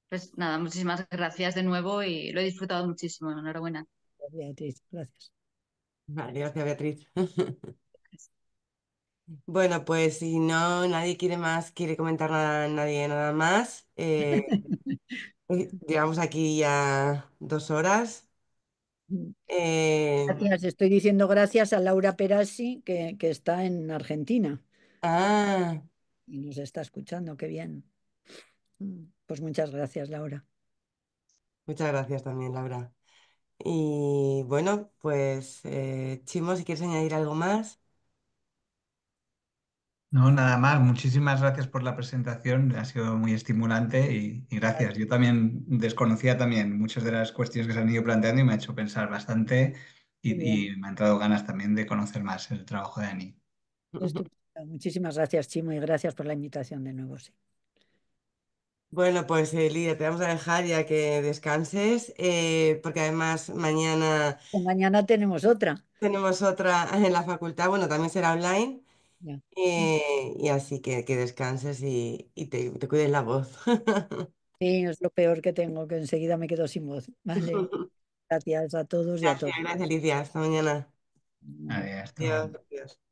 pues nada, muchísimas gracias de nuevo y lo he disfrutado muchísimo. Enhorabuena. Beatriz, gracias. Vale, gracias, Beatriz. Bueno, pues si no, nadie quiere comentar nada, nadie nada más. Llevamos aquí ya 2 horas. Eh, Gracias, estoy diciendo gracias a Laura Perassi, que está en Argentina ah, y nos está escuchando, qué bien. Pues muchas gracias, Laura. muchas gracias también, Laura. Y bueno, pues Chimo, si quieres añadir algo más. No, nada más. Muchísimas gracias por la presentación. Ha sido muy estimulante y gracias. Yo también desconocía también muchas de las cuestiones que se han ido planteando y me ha hecho pensar bastante Muy bien. y me han entrado ganas también de conocer más el trabajo de Ani. Estupendo. Muchísimas gracias, Chimo, y gracias por la invitación de nuevo, sí. Bueno, pues Lidia, te vamos a dejar ya que descanses, porque además mañana O mañana tenemos otra. tenemos otra en la facultad, bueno, también será online, Ya. y así que descanses y te cuides la voz. Sí, es lo peor que tengo, que enseguida me quedo sin voz. Vale, gracias a todos y a Gracias, todas. gracias, Lidia. Hasta mañana. Adiós, hasta luego. Adiós. Adiós.